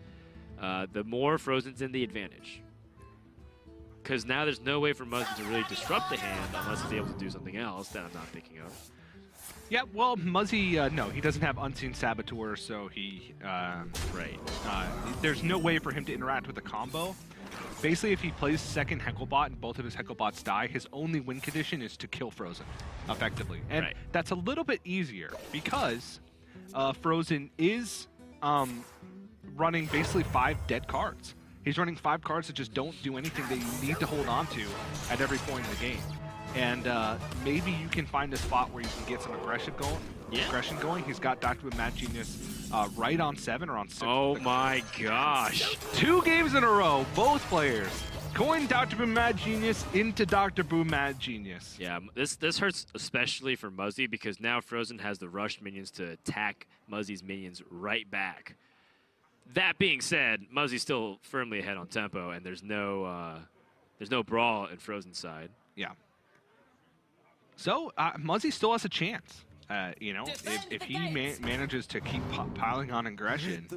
the more Fr0zen's in the advantage. Because now there's no way for Muzzy to really disrupt the hand unless he's able to do something else that I'm not thinking of. Yeah, well, Muzzy, no, he doesn't have Unseen Saboteur, so he, Right. There's no way for him to interact with the combo. Basically, if he plays second Hecklebot and both of his Hecklebots die, his only win condition is to kill Fr0zen, effectively. And Right. that's a little bit easier because Fr0zen is running basically 5 dead cards. He's running 5 cards that just don't do anything that you need to hold on to at every point in the game. And maybe you can find a spot where you can get some aggression going. He's got Dr. Boom Mad Genius right on 7 or on 6. Oh my gosh. 2 games in a row, both players. Coin Dr. Boom Mad Genius into Dr. Boom Mad Genius. Yeah, this hurts especially for Muzzy because now Fr0zen has the rushed minions to attack Muzzy's minions right back. That being said, Muzzy's still firmly ahead on tempo, and there's no brawl in Fr0zen's side. Yeah. So Muzzy still has a chance. You know, if he manages to keep piling on aggression,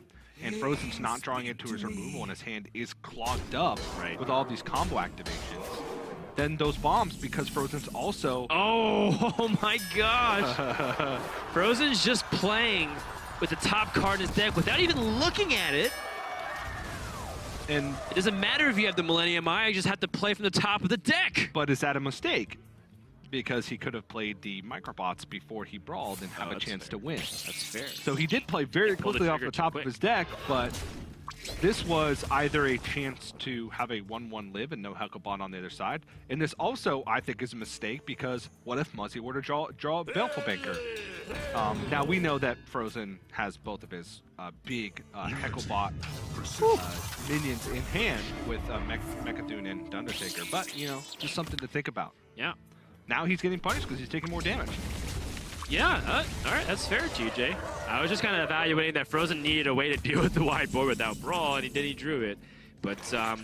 and Fr0zen's not drawing into his removal, and his hand is clogged up with all these combo activations, then those bombs, because Fr0zen's also... Oh my gosh! Fr0zen's just playing with the top card in his deck without even looking at it. And it doesn't matter if you have the Millennium Eye, you just have to play from the top of the deck. But is that a mistake? Because he could have played the microbots before he brawled and have a chance to win. That's fair. So he did play very quickly off the top of his deck, but this was either a chance to have a 1-1 live and no Hecklebot on the other side. And this also, I think, is a mistake because what if Muzzy were to draw a Baleful Banker? Now, we know that Fr0zen has both of his big Hecklebot minions in hand with Mecha'thun and Undertaker, but, you know, just something to think about. Yeah. Now he's getting punished because he's taking more damage. Yeah, all right, that's fair, TJ. I was just kind of evaluating that Fr0zen needed a way to deal with the wide board without brawl, and he drew it. But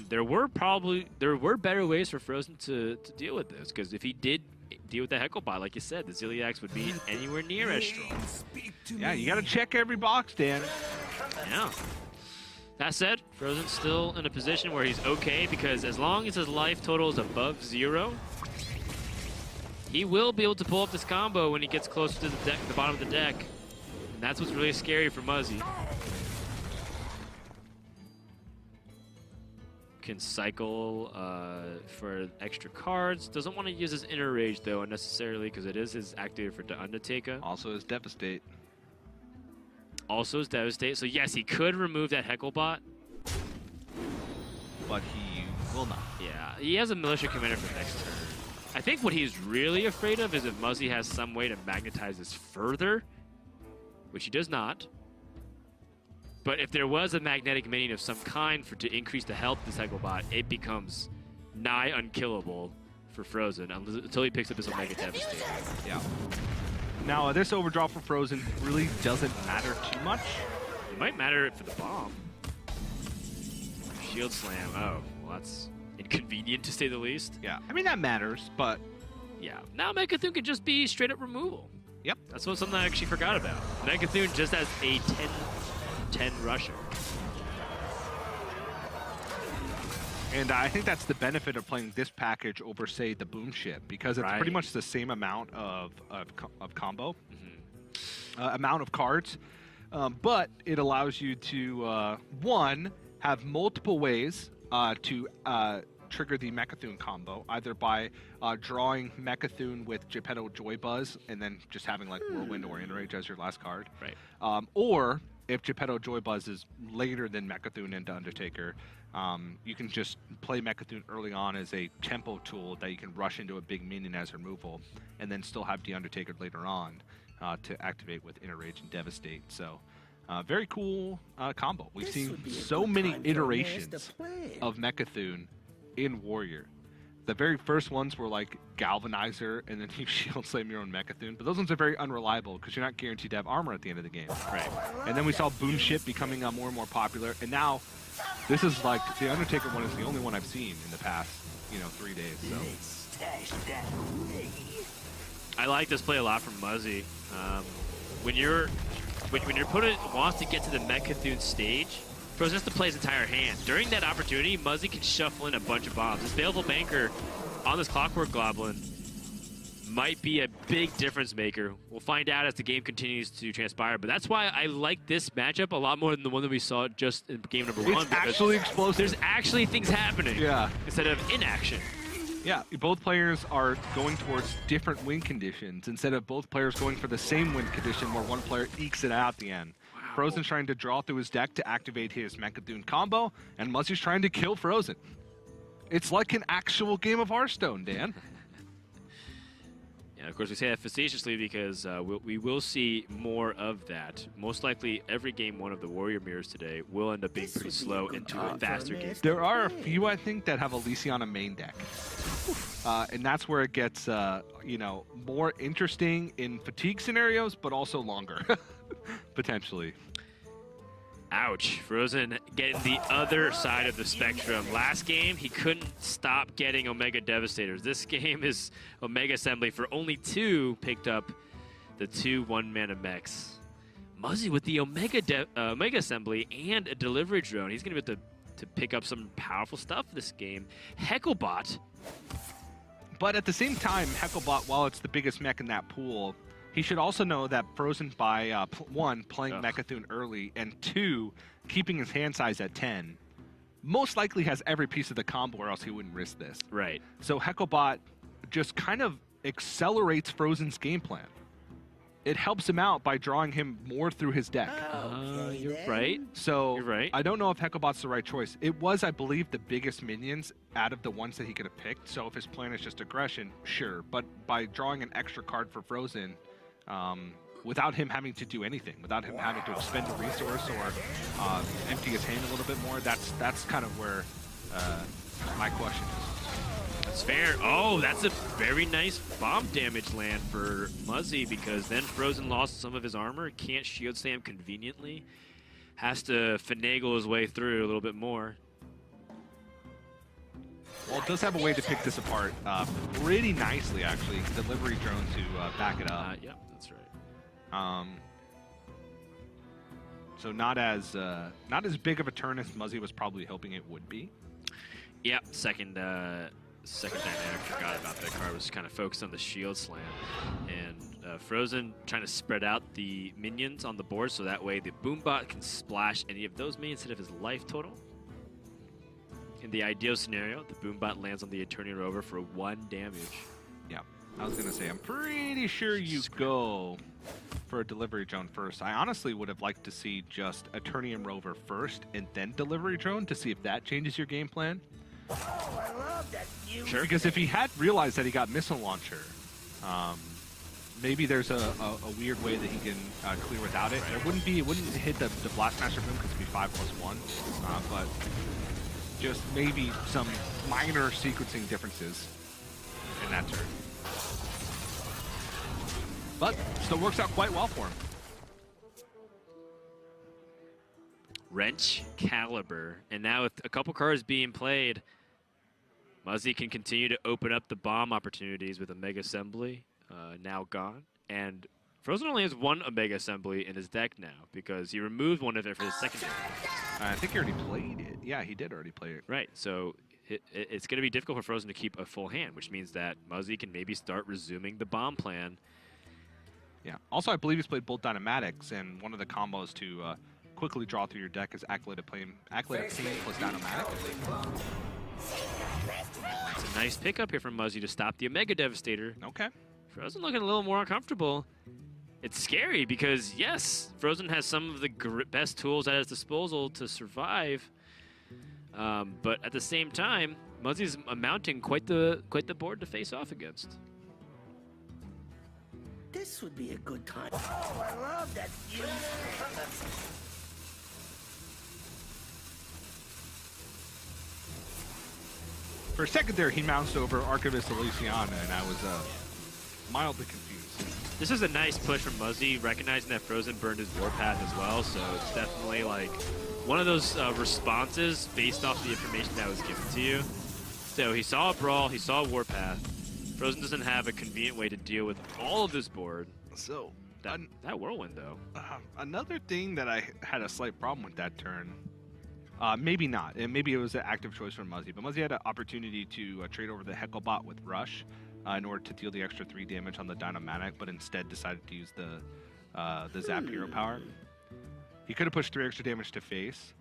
there were better ways for Fr0zen to deal with this, because if he did deal with the Hecklebot, like you said, the Ziliax would be anywhere near as strong. Yeah, you got to check every box, Dan. Yeah. That said, Fr0zen's still in a position where he's okay, because as long as his life total is above 0, he will be able to pull up this combo when he gets closer to the bottom of the deck. And that's what's really scary for Muzzy. Can cycle for extra cards. Doesn't want to use his Inner Rage, though, unnecessarily, because it is his activator for the Undertaker. Also his Devastate. Also his Devastate. So, yes, he could remove that Hecklebot. But he will not. Yeah, he has a Militia Commander for next turn. I think what he's really afraid of is if Muzzy has some way to magnetize this further, which he does not. But if there was a magnetic minion of some kind to increase the health of this Hecklebot, it becomes nigh unkillable for Fr0zen until he picks up his Omega Devastator. Yeah. Now, this overdraw for Fr0zen really doesn't matter too much. It might matter for the bomb. Shield Slam. Oh, well, that's inconvenient to say the least. Yeah, I mean, that matters, but... Yeah, now Mecha'thun could just be straight up removal. Yep. That's something I actually forgot about. Mecha'thun just has a 10 rusher. And I think that's the benefit of playing this package over, say, the Boom Ship, because it's pretty much the same amount of combo, amount of cards, but it allows you to, one, have multiple ways to trigger the Mecha'thun combo, either by drawing Mecha'thun with Geppetto Joy Buzz and then just having like Whirlwind or Enrage as your last card. Right. Or if Geppetto Joy Buzz is later than Mecha'thun into Undertaker, you can just play Mecha'thun early on as a tempo tool that you can rush into a big minion as removal, and then still have the Undertaker later on to activate with Enrage and Devastate. So very cool combo. We've seen so many iterations of Mecha'thun in Warrior. The very first ones were like Galvanizer, and then you Shield Slam your own Mecha'thun, but those ones are very unreliable because you're not guaranteed to have armor at the end of the game. Right. And then we saw Boom Ship becoming more and more popular, and now this is like the Undertaker one is the only one I've seen in the past, 3 days. So I like this play a lot from Muzzy. when your opponent wants to get to the Mech-Cthulhu stage, Fr0zen has to play his entire hand. During that opportunity, Muzzy can shuffle in a bunch of bombs. This Baleful Banker on this Clockwork Goblin might be a big difference maker. We'll find out as the game continues to transpire, but that's why I like this matchup a lot more than the one that we saw just in game number 1. It's actually explosive. There's actually things happening instead of inaction. Yeah, both players are going towards different win conditions instead of both players going for the same win condition where one player ekes it out at the end. Wow. Fr0zen's trying to draw through his deck to activate his Mech-Cthulhu combo, and Muzzy's trying to kill Fr0zen. It's like an actual game of Hearthstone, Dan. And of course, we say that facetiously because we will see more of that. Most likely, every game 1 of the Warrior Mirrors today will end up being pretty slow into a faster game. There are a few, I think, that have a Lysiana main deck. And that's where it gets, you know, more interesting in fatigue scenarios, but also longer, potentially. Ouch. Fr0zen getting the other side of the spectrum. Last game, he couldn't stop getting Omega Devastators. This game is Omega Assembly. For only 2, picked up the 2 one-mana mechs. Muzzy with the Omega Assembly and a delivery drone. He's going to be able to pick up some powerful stuff this game. Hecklebot. But at the same time, Hecklebot, while it's the biggest mech in that pool, he should also know that Fr0zen by, 1, playing Mech-Cthulhu early, and 2, keeping his hand size at 10, most likely has every piece of the combo or else he wouldn't risk this. Right. So Hecklebot just kind of accelerates Fr0zen's game plan. It helps him out by drawing him more through his deck. You're right. So you're right. I don't know if Hecklebot's the right choice. It was, I believe, the biggest minions out of the ones that he could have picked. So if his plan is just aggression, sure. But by drawing an extra card for Fr0zen, without him having to do anything, without him having to expend a resource or empty his hand a little bit more, that's kind of where my question is. That's fair. Oh, that's a very nice bomb damage land for Muzzy because then Fr0zen lost some of his armor, can't shield slam conveniently, has to finagle his way through a little bit more. Well, it does have a way to pick this apart pretty nicely, actually. Delivery drone to back it up. Yep, that's right. So not as big of a turn as Muzzy was probably hoping it would be. Yep, second dynamic, forgot about that card, was kind of focused on the shield slam. And Fr0zen trying to spread out the minions on the board so that way the Boombot can splash any of those minions instead of his life total. In the ideal scenario, the Boombot lands on the Eternian Rover for 1 damage. Yeah, I was going to say, I'm pretty sure you go for a Delivery Drone first. I honestly would have liked to see just Eternian Rover first and then Delivery Drone to see if that changes your game plan. Oh, I love that view. Sure. Because if he had realized that he got Missile Launcher, maybe there's a weird way that he can clear without it. Right. It wouldn't hit the Blastmaster Boom because it'd be 5+1, but just maybe some minor sequencing differences in that turn. But still works out quite well for him. Wrench, Caliber, and now with a couple cards being played, Muzzy can continue to open up the bomb opportunities with Omega Assembly now gone. And Fr0zen only has 1 Omega Assembly in his deck now because he removed one of it for his secondary. I think he already played it. Yeah, he did already play it. Right, so it's going to be difficult for Fr0zen to keep a full hand, which means that Muzzy can maybe start resuming the bomb plan. Yeah. Also, I believe he's played both Dynamatics, and one of the combos to quickly draw through your deck is Acolyte of Pain plus Dynamatic. It's a nice pickup here from Muzzy to stop the Omega Devastator. Okay. Fr0zen looking a little more uncomfortable. It's scary because, yes, Fr0zen has some of the best tools at his disposal to survive. But at the same time, Muzzy's mounting quite the board to face off against. This would be a good time. Oh, I love that view. For a second there, he mounts over Archivist Elysiana, and I was mildly confused. This is a nice push from Muzzy, recognizing that Fr0zen burned his Warpath as well, so it's definitely like one of those responses based off the information that was given to you. So he saw a Brawl, he saw a Warpath. Fr0zen doesn't have a convenient way to deal with all of this board. So That whirlwind, though. Another thing that I had a slight problem with that turn, maybe not, and maybe it was an active choice from Muzzy, but Muzzy had an opportunity to trade over the Hecklebot with Rush in order to deal the extra 3 damage on the Dynamatic, but instead decided to use the Zap Hero Power. He could have pushed 3 extra damage to face,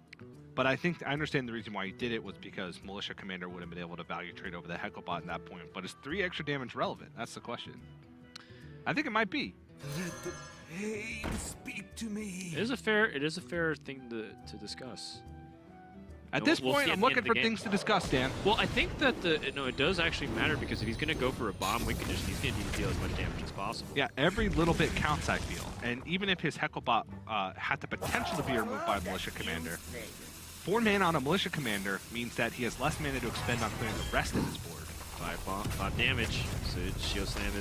but I understand the reason why he did it was because Militia Commander would have been able to value trade over the Hecklebot at that point. But is 3 extra damage relevant? That's the question. I think it might be. Let the pain speak to me. It is a fair thing to discuss. At this we'll point, see I'm at the looking end for of the game. things to discuss, Dan. Well, I think that it does actually matter, because if he's going to go for a bomb win condition, he's going to need to deal as much damage as possible. Yeah, every little bit counts, I feel. And even if his Hecklebot had the potential to be removed by a Militia Commander, 4 mana on a Militia Commander means that he has less mana to expend on clearing the rest of his board. 5 damage. So Shield Slam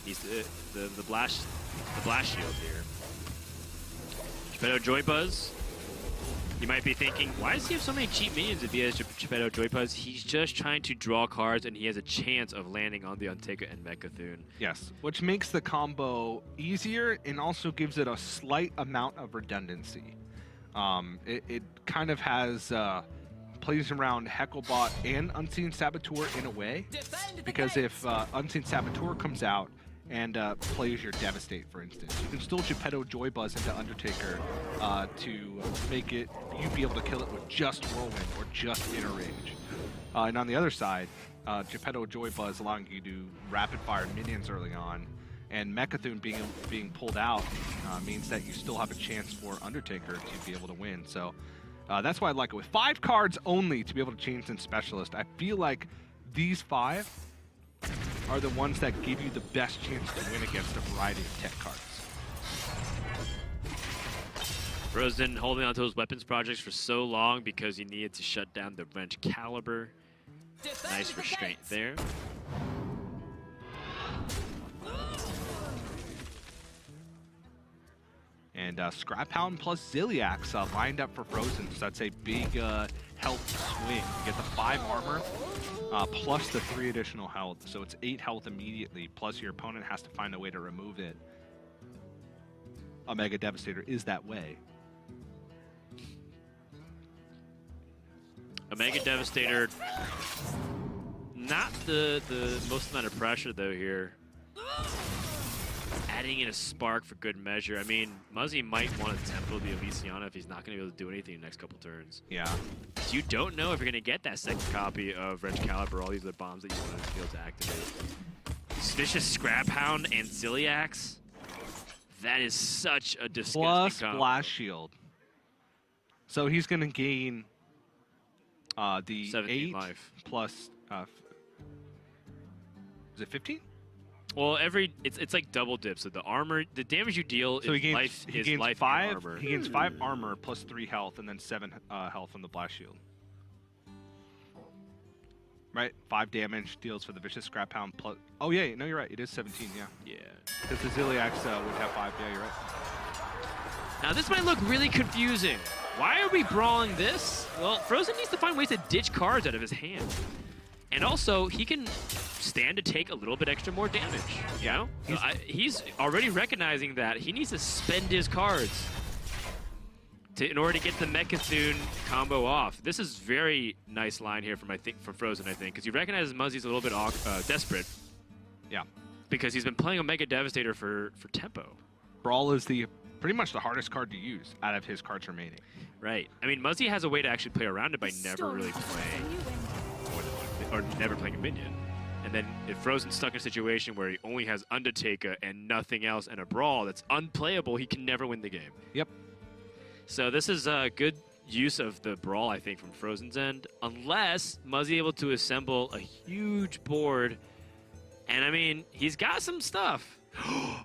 he's the blast shield here. Geppetto Joy Buzz. You might be thinking, why does he have so many cheap minions if he has Geppetto Joy Buzz? He's just trying to draw cards, and he has a chance of landing on the Untaker and Mechathune. Yes, which makes the combo easier and also gives it a slight amount of redundancy. It kind of has plays around Hecklebot and Unseen Saboteur in a way, because if Unseen Saboteur comes out and plays your Devastate, for instance, you can still Geppetto Joy Buzz into Undertaker to make it you be able to kill it with just Whirlwind or just Inner Range. And on the other side, Geppetto Joy Buzz allowing you to rapid fire minions early on, and Mechathune being pulled out means that you still have a chance for Undertaker to be able to win. So that's why I like it. With 5 cards only to be able to change in Specialist, I feel like these 5 are the ones that give you the best chance to win against a variety of tech cards. Fr0zen holding onto his weapons projects for so long because he needed to shut down the Wrench Caliber. Nice restraint there. And Scrap Hound plus Ziliax lined up for Fr0zen, so that's a big health swing. You get the 5 armor plus the 3 additional health, so it's 8 health immediately, plus your opponent has to find a way to remove it. A Mega Devastator is that way. A Mega Devastator, not the most amount of pressure though here. Adding in a Spark for good measure. I mean, Muzzy might want to tempo the Elysiana if he's not going to be able to do anything in the next couple turns. Yeah. Because you don't know if you're going to get that second copy of Wrench Caliber, all these other bombs that you want to be able to activate. Vicious Scrap Hound and Ziliax. That is such a disgusting Plus combo. Blast Shield. So he's going to gain the 17 8 life. plus, is it 15? Well, it's like double dip. So the armor, the damage you deal So is he gains, life, he is gains life 5, and armor. he gains 5 armor plus 3 health and then 7 health from the Blast Shield. Right? 5 damage deals for the Vicious Scrap Hound plus... Oh, yeah, no, you're right. It is 17, yeah. Yeah. Because the Ziliax would have 5. Yeah, you're right. Now this might look really confusing. Why are we brawling this? Well, Fr0zen needs to find ways to ditch cards out of his hand. And also, he can stand to take a little bit extra more damage, you know? He's already recognizing that he needs to spend his cards in order to get the Mechathune combo off. This is very nice line here from Fr0zen, I think, because he recognizes Muzzy's a little bit desperate. Yeah. Because he's been playing a Mega Devastator for tempo. Brawl is pretty much the hardest card to use out of his cards remaining. Right. I mean, Muzzy has a way to actually play around it by never really playing, or never playing a minion. And then if Fr0zen's stuck in a situation where he only has Undertaker and nothing else and a Brawl that's unplayable, he can never win the game. Yep. So this is a good use of the Brawl, I think, from Fr0zen's end, unless Muzzy able to assemble a huge board. And I mean, he's got some stuff.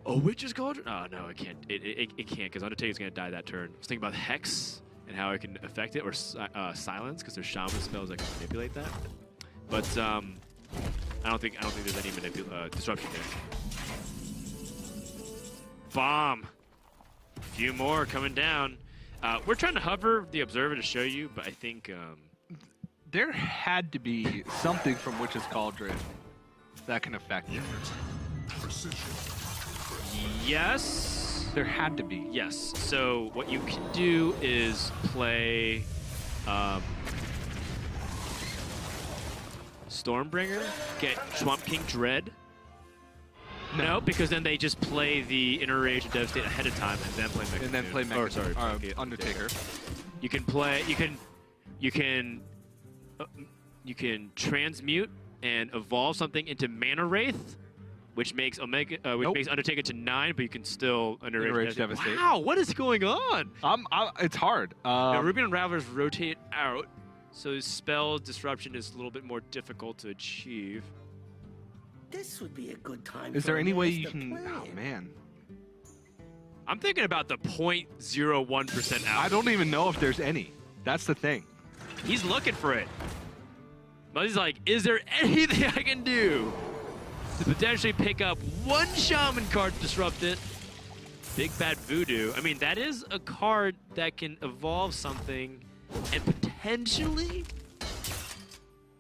A Witch's Cauldron? Oh, no, it can't. It can't, because Undertaker's going to die that turn. I was thinking about Hex and how it can affect it, or Silence, because there's Shaman spells that can manipulate that. But I don't think there's any disruption there. Bomb. A few more coming down. We're trying to hover the Observer to show you, but I think... there had to be something from Witch's Cauldron that can affect it. Yes. There had to be. Yes. So what you can do is play Stormbringer, get Swamp King Dread. No, because then they just play the Inner Rage and Devastate ahead of time and then play Mecha. And then play Mecha. Or sorry, Undertaker. You can play. You can transmute and evolve something into Mana Wraith, which makes makes Undertaker to 9, but you can still Inner Rage Devastate. Wow, what is going on? It's hard. Ruby Unravelers rotate out, so spell disruption is a little bit more difficult to achieve. This would be a good time. Is for there a any way master you can? plan. Oh man. I'm thinking about the 0.01% out. I don't even know if there's any. That's the thing. He's looking for it. Muzzy's like, is there anything I can do to potentially pick up one Shaman card to disrupt it? Big Bad Voodoo. I mean, that is a card that can evolve something and potentially...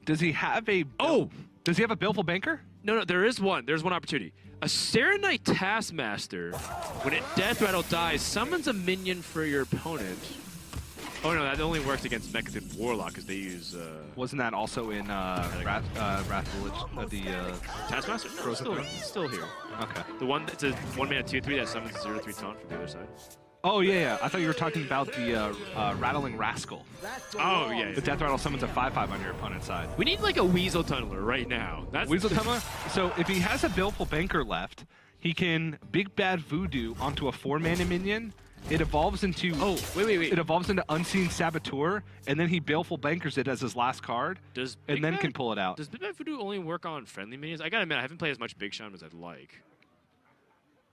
Does he have a... Oh! Does he have a Baleful Banker? No, there is one. There's one opportunity. A Serenite Taskmaster, when it Death Rattle dies, summons a minion for your opponent. Oh no, that only works against Mechathon Warlock because they use. Wasn't that also in Wrath Village? The Taskmaster? No, Fr0zen still here. Okay. The one that's a 1-mana 2/3 that summons 0/3 taunt from the other side. Oh yeah. I thought you were talking about the Rattling Rascal. Oh yeah. The Death Rattle summons a 5/5 on your opponent's side. We need like a Weasel Tunneler right now. That's Weasel Tunneler? So if he has a Baleful Banker left, he can Big Bad Voodoo onto a 4-mana minion. It evolves into... Oh, wait. It evolves into Unseen Saboteur, and then he Baleful Bankers it as his last card, and then can pull it out. Does Big Bad Voodoo only work on friendly minions? I gotta admit, I haven't played as much Big Shaman as I'd like.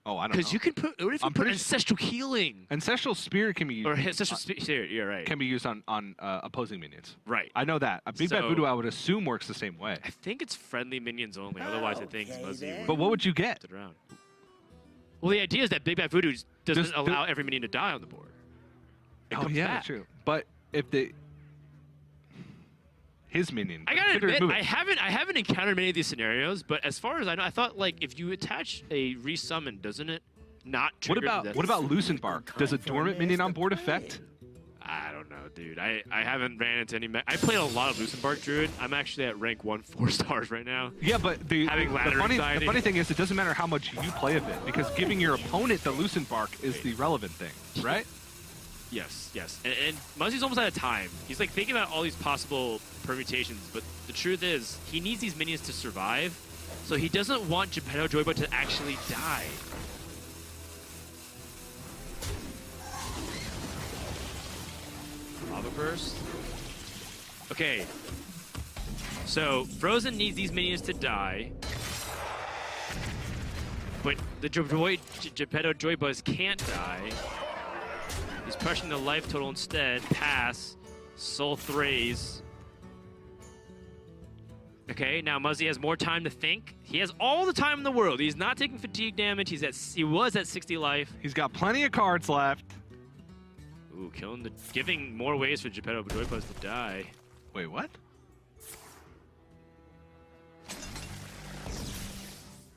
Oh, I don't know. Because you can put... What if you put Ancestral Healing? Ancestral Spirit can be used... Or Ancestral Spirit, yeah, right. Can be used on opposing minions. Right. I know that. A Big Bad Voodoo, I would assume, works the same way. I think it's friendly minions only. Otherwise, I think Muzzy would... But what would you get? It around. Well, the idea is that Big Bad Voodoo doesn't allow every minion to die on the board. Oh yeah, that's true. But if his minion, I gotta admit, I haven't encountered many of these scenarios. But as far as I know, I thought like if you attach a resummon, doesn't it not trigger? What about Loosen Bark? Does a dormant minion on board affect? I don't know, dude. I haven't ran into any. I played a lot of Loosen Bark Druid. I'm actually at rank 1 4 stars right now. Yeah, but the funny thing is, it doesn't matter how much you play of it because giving your opponent the Loosen Bark is the relevant thing, right? Yes. And Muzzy's almost out of time. He's like thinking about all these possible permutations, but the truth is, he needs these minions to survive, so he doesn't want Geppetto Joyba to actually die. Lava Burst. Okay. So, Fr0zen needs these minions to die, but the Geppetto Joybuzz can't die. He's pushing the life total instead. Pass. Soul Thraze. Okay, now Muzzy has more time to think. He has all the time in the world. He's not taking fatigue damage. He was at 60 life. He's got plenty of cards left. Ooh, giving more ways for Geppetto Joybuzz to die. Wait, what?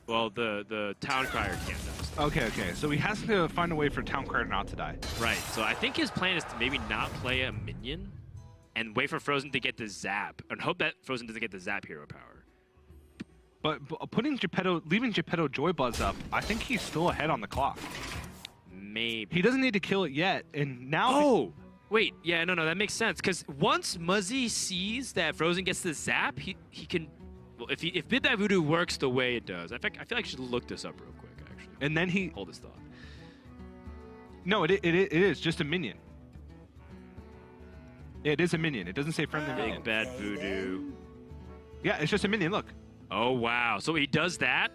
Well, the Town Crier can't die. Okay. So he has to find a way for Town Crier not to die. Right. So I think his plan is to maybe not play a minion and wait for Fr0zen to get the zap and hope that Fr0zen doesn't get the zap hero power. But leaving Geppetto Joybuzz up, I think he's still ahead on the clock. Maybe. He doesn't need to kill it yet, and now... Oh! Wait, yeah, no, that makes sense. Because once Muzzy sees that Fr0zen gets the zap, he can... Well, if Big Bad Voodoo works the way it does, in fact, I feel like I should look this up real quick, actually. And then he... Hold this thought. No, it is just a minion. It is a minion. It doesn't say friendly minion. Big Bad Voodoo. Yeah, it's just a minion, look. Oh, wow. So he does that,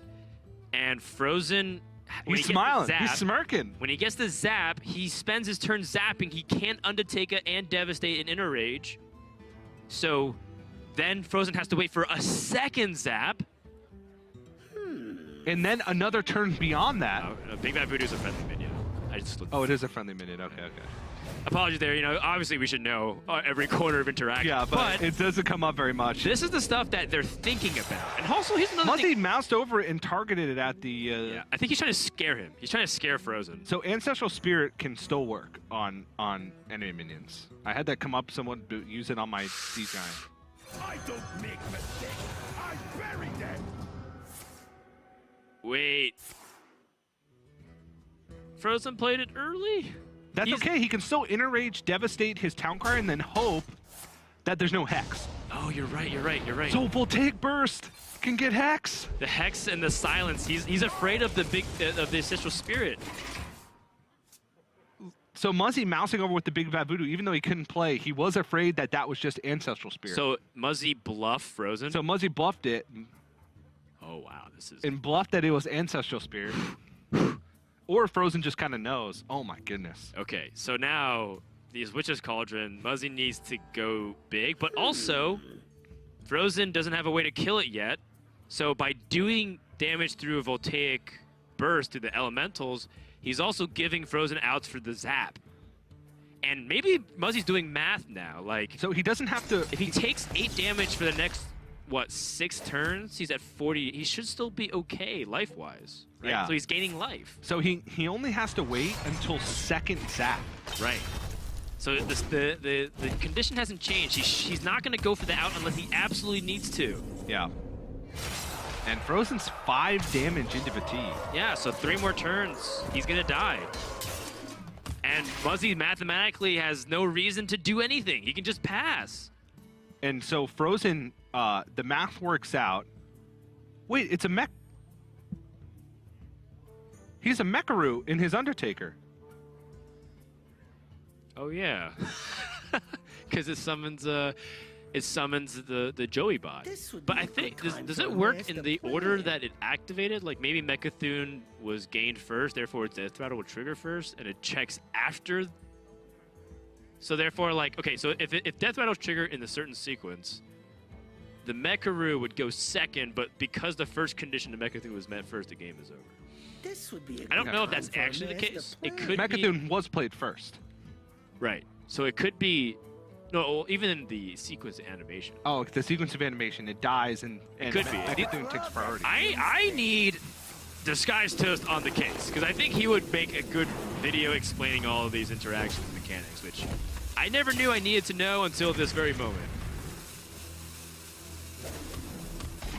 and Fr0zen... He's smiling. He's smirking. When he gets the zap, he spends his turn zapping. He can't Undertaker and Devastate an Inner Rage. So then Fr0zen has to wait for a second zap. And then another turn beyond that. Big Bad Voodoo is a friendly minion. I just looked. Oh, it is a friendly minion. Okay. Apologies there. You know, obviously we should know every corner of interaction. Yeah, but it doesn't come up very much. This is the stuff that they're thinking about. And also, here's another Muzzy thing. moused over it and targeted it at the... Yeah, I think he's trying to scare him. He's trying to scare Fr0zen. So Ancestral Spirit can still work on enemy minions. I had that come up, someone use it on my Sea Giant. I don't make mistakes. I bury them. Wait. Fr0zen played it early? That's okay. He can still Inner Rage, devastate his town crier, and then hope that there's no Hex. Oh, you're right, you're right, you're right. So Voltaic Burst can get Hex. The Hex and the silence. He's afraid of the of the Ancestral Spirit. So Muzzy mousing over with the Big Bad Voodoo, even though he couldn't play, he was afraid that that was just Ancestral Spirit. So Muzzy bluffed Fr0zen? So Muzzy bluffed it. Oh, wow, this is... And bluffed that it was Ancestral Spirit. Or Fr0zen just kind of knows. Oh my goodness. Okay, so now these Witch's Cauldron, Muzzy needs to go big, but also Fr0zen doesn't have a way to kill it yet. So by doing damage through a Voltaic Burst to the Elementals, he's also giving Fr0zen outs for the zap. And maybe Muzzy's doing math now. Like, so he doesn't have to... If he takes 8 damage for the next, what, 6 turns, he's at 40. He should still be okay life-wise. Right? Yeah. So he's gaining life. So he only has to wait until second zap. Right. So the condition hasn't changed. He's not going to go for the out unless he absolutely needs to. Yeah. And Fr0zen's 5 damage into fatigue. Yeah, so 3 more turns, he's going to die. And Muzzy mathematically has no reason to do anything. He can just pass. And so Fr0zen, the math works out. Wait, it's a mech. He's a Mecharoo in his Undertaker. Oh yeah, because it summons the Joey bot. But I think does it work in the order that it activated? Like maybe Mechathune was gained first, therefore its Death Rattle will trigger first, and it checks after. So therefore, like okay, so if Death Rattle's triggered in a certain sequence, the Mecharoo would go second, but because the first condition to Mechathune was met first, the game is over. This would be I don't know if that's actually the case. It could Mechathune was played first. Right. So it could be... No, even in the sequence animation. Oh, the sequence of animation, it dies and it could be. Mechathune takes priority. I need Disguised Toast on the case, because I think he would make a good video explaining all of these interactions and mechanics, which I never knew I needed to know until this very moment.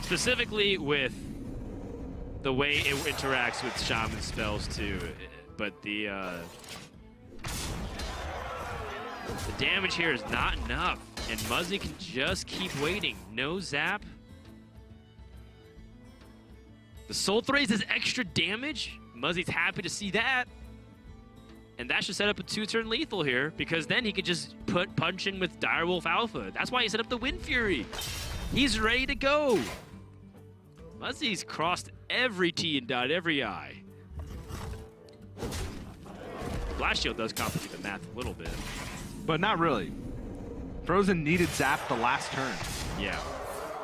Specifically with the way it interacts with Shaman spells too, but the damage here is not enough, and Muzzy can just keep waiting. No zap. The Soul Thrace is extra damage. Muzzy's happy to see that. And that should set up a 2-turn lethal here, because then he could just punch in with Direwolf Alpha. That's why he set up the Wind Fury. He's ready to go. Muzzy's crossed every T and dotted every I. Blast Shield does complicate the math a little bit. But not really. Fr0zen needed zap the last turn. Yeah.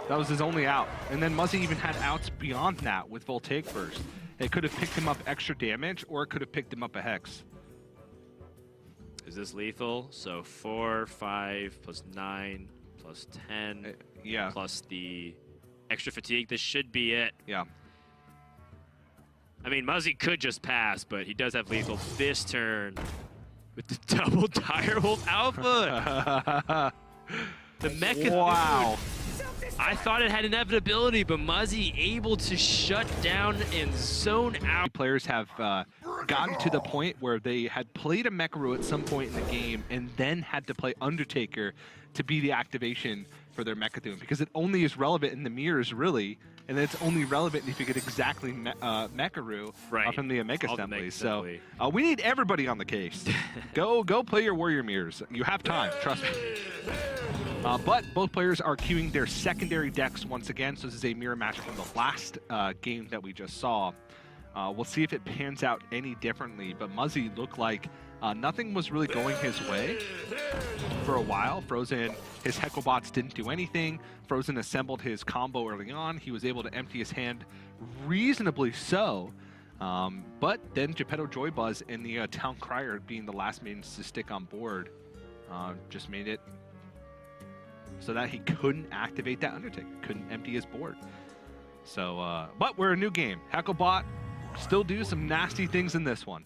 That was his only out. And then Muzzy even had outs beyond that with Voltaic Burst. It could have picked him up extra damage, or it could have picked him up a Hex. Is this lethal? So 4, 5, plus 9, plus 10, yeah. Plus the extra fatigue. This should be it. Yeah. I mean, Muzzy could just pass, but he does have lethal this turn with the double Direwolf Alpha. The Mecha. Wow. I thought it had inevitability, but Muzzy able to shut down and zone out. Players have gotten to the point where they had played a Mecharoo at some point in the game and then had to play Undertaker to be the activation for their Mechathune, because it only is relevant in the mirrors, really, and it's only relevant if you get exactly Mecharoo from the Omega Assembly. So we need everybody on the case. Go play your Warrior Mirrors. You have time, trust me. But both players are queuing their secondary decks once again, so this is a mirror match from the last game that we just saw. We'll see if it pans out any differently, but Muzzy looked like nothing was really going his way for a while. Fr0zen, his Hecklebots didn't do anything. Fr0zen assembled his combo early on. He was able to empty his hand reasonably so. But then Geppetto Joybuzz and the Town Crier being the last mains to stick on board just made it so that he couldn't activate that Undertaker, couldn't empty his board. So, but we're a new game. Hecklebot still do some nasty things in this one.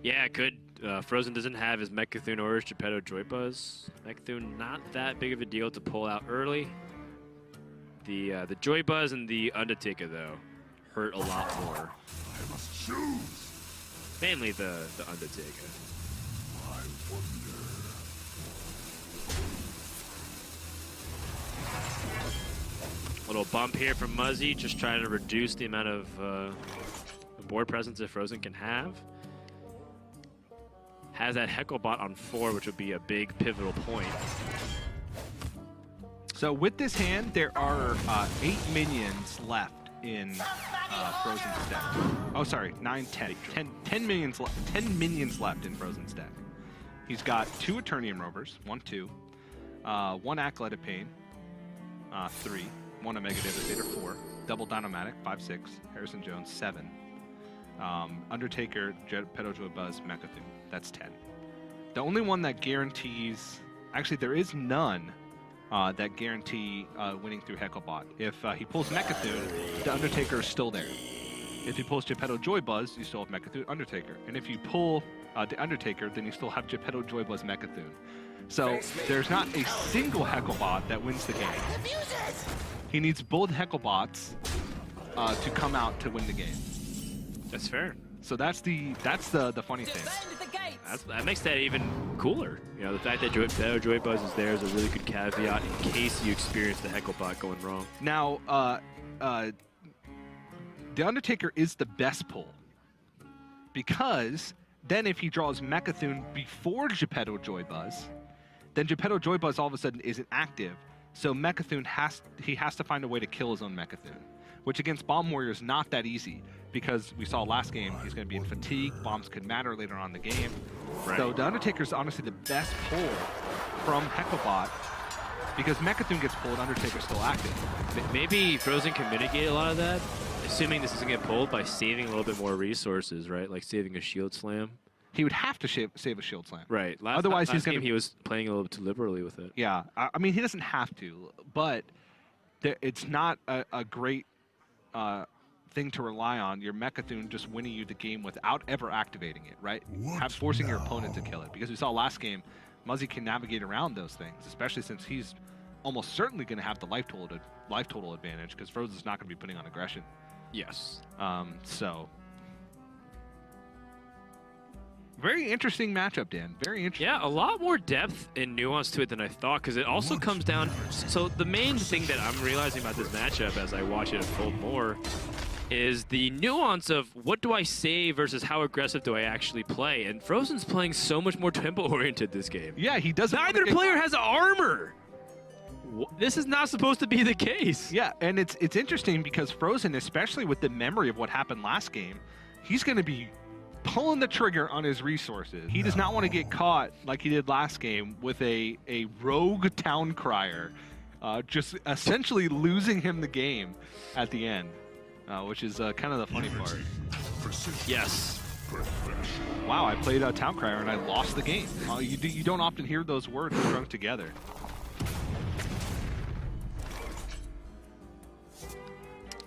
Yeah, it could. Fr0zen doesn't have his Mechathune or his Geppetto Joybuzz. Mechathune not that big of a deal to pull out early. The Joybuzz and the Undertaker though hurt a lot more. I must choose. Mainly the Undertaker. I wonder. Little bump here from Muzzy, just trying to reduce the amount of board presence that Fr0zen can have. Has that Hecklebot on 4, which would be a big pivotal point. So with this hand, there are 8 minions left in Fr0zen's deck. Oh, sorry, 9, 10. 10 minions left in Fr0zen's deck. He's got 2 Eternium Rovers, 1, 2. 1 Acolyte of Pain, 3. 1 Omega Devastator, 4. Double Dynomatic, 5, 6. Harrison Jones, 7. Undertaker, Geppetto Joybuzz, Mechathune. That's 10. The only one that guarantees... Actually, there is none that guarantee winning through Hecklebot. If he pulls Mechathune, the Undertaker is still there. If he pulls Geppetto Joybuzz, you still have Mechathune, Undertaker. And if you pull the Undertaker, then you still have Geppetto Joybuzz, Mechathune. So there's not a single Hecklebot that wins the game. He needs both Hecklebots to come out to win the game. That's fair. So that's the funny thing. That makes that even cooler. You know, the fact that Geppetto Joybuzz is there is a really good caveat in case you experience the Hecklebot going wrong. Now, the Undertaker is the best pull because then if he draws Mechathune before Geppetto Joybuzz, then Geppetto Joybuzz all of a sudden isn't active. So Mechathune has to find a way to kill his own Mechathune, which against Bomb Warrior is not that easy because we saw last game he's going to be in fatigue. Bombs could matter later on in the game. Right. So the Undertaker is honestly the best pull from Hecklebot because Mechathune gets pulled, Undertaker's still active. Maybe Fr0zen can mitigate a lot of that, assuming this doesn't get pulled by saving a little bit more resources, right? Like saving a Shield Slam. He would have to save a Shield Slam. Right. Otherwise, he's going to... He was playing a little too liberally with it. Yeah. I mean, he doesn't have to, but it's not a great thing to rely on. Your Mechathune just winning you the game without ever activating it, right? Forcing your opponent to kill it. Because we saw last game, Muzzy can navigate around those things, especially since he's almost certainly going to have the life total advantage because Fr0zen's not going to be putting on aggression. Yes. So... Very interesting matchup, Dan. Very interesting. Yeah, a lot more depth and nuance to it than I thought, because it also comes down... So the main thing that I'm realizing about this matchup as I watch it unfold more is the nuance of what do I save versus how aggressive do I actually play. And Fr0zen's playing so much more tempo-oriented this game. Yeah, he doesn't... Neither player has armor! This is not supposed to be the case. Yeah, and it's interesting because Fr0zen, especially with the memory of what happened last game, he's going to be pulling the trigger on his resources. He does not want to get caught like he did last game with a rogue Town Crier, just essentially losing him the game at the end, which is kind of the funny part. Yes. Wow, I played a Town Crier and I lost the game. You don't often hear those words strung together.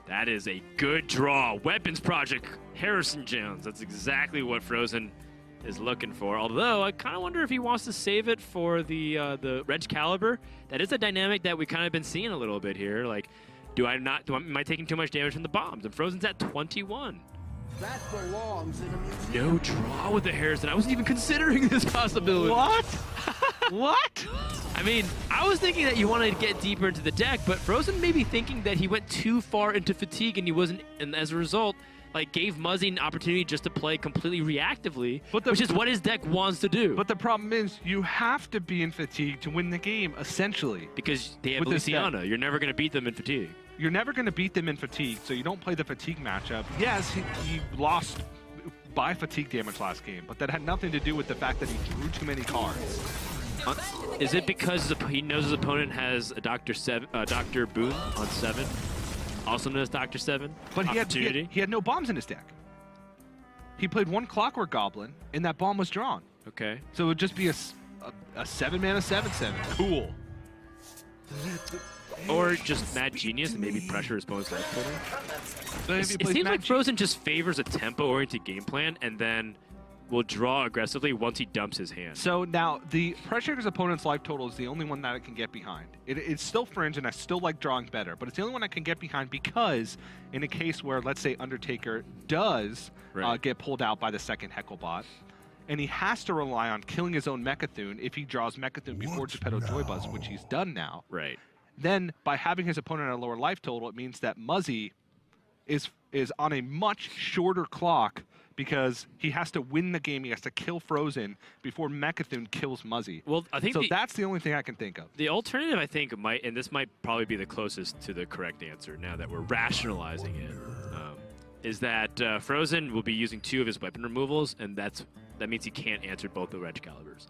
That is a good draw. Weapons Project, Harrison Jones. That's exactly what Fr0zen is looking for. Although, I kind of wonder if he wants to save it for the Wrench Caliber. That is a dynamic that we kind of been seeing a little bit here. Like, am I taking too much damage from the bombs? And Fr0zen's at 21. That belongs in a museum. No draw with the Harrison. I wasn't even considering this possibility. What? What? I mean, I was thinking that you wanted to get deeper into the deck, but Fr0zen may be thinking that he went too far into fatigue and he wasn't, and as a result, like gave Muzzy an opportunity just to play completely reactively, which is what his deck wants to do. But the problem is, you have to be in fatigue to win the game, essentially. Because they have Luciana. You're never going to beat them in fatigue. You're never going to beat them in fatigue, so you don't play the fatigue matchup. Yes, he lost by fatigue damage last game, but that had nothing to do with the fact that he drew too many cards. Is it because he knows his opponent has a Dr. Boom on 7? also known as Dr. Seven. But Opportunity. he had no bombs in his deck. He played one Clockwork Goblin, and that bomb was drawn. Okay. So it would just be a 7-mana 7/7. Cool. Or just Mad Genius and maybe pressure his opponent's life total. But It if he plays seems Mad like Fr0zen just favors a tempo-oriented game plan and then will draw aggressively once he dumps his hand. So now, the pressure his opponent's life total is the only one that I can get behind. It's still fringe, and I still like drawing better, but it's the only one I can get behind because in a case where, let's say, Undertaker does get pulled out by the second Hecklebot, and he has to rely on killing his own Mecha'thun if he draws Mecha'thun before Geppetto Joybuzz, which he's done now. Right. Then, by having his opponent at a lower life total, it means that Muzzy is on a much shorter clock because he has to win the game. He has to kill Fr0zen before Mecha'thun kills Muzzy. Well, I think that's the only thing I can think of. The alternative, I think, might, and this might probably be the closest to the correct answer now that we're rationalizing it, is that Fr0zen will be using 2 of his weapon removals, and that means he can't answer both the Wrench Calibers.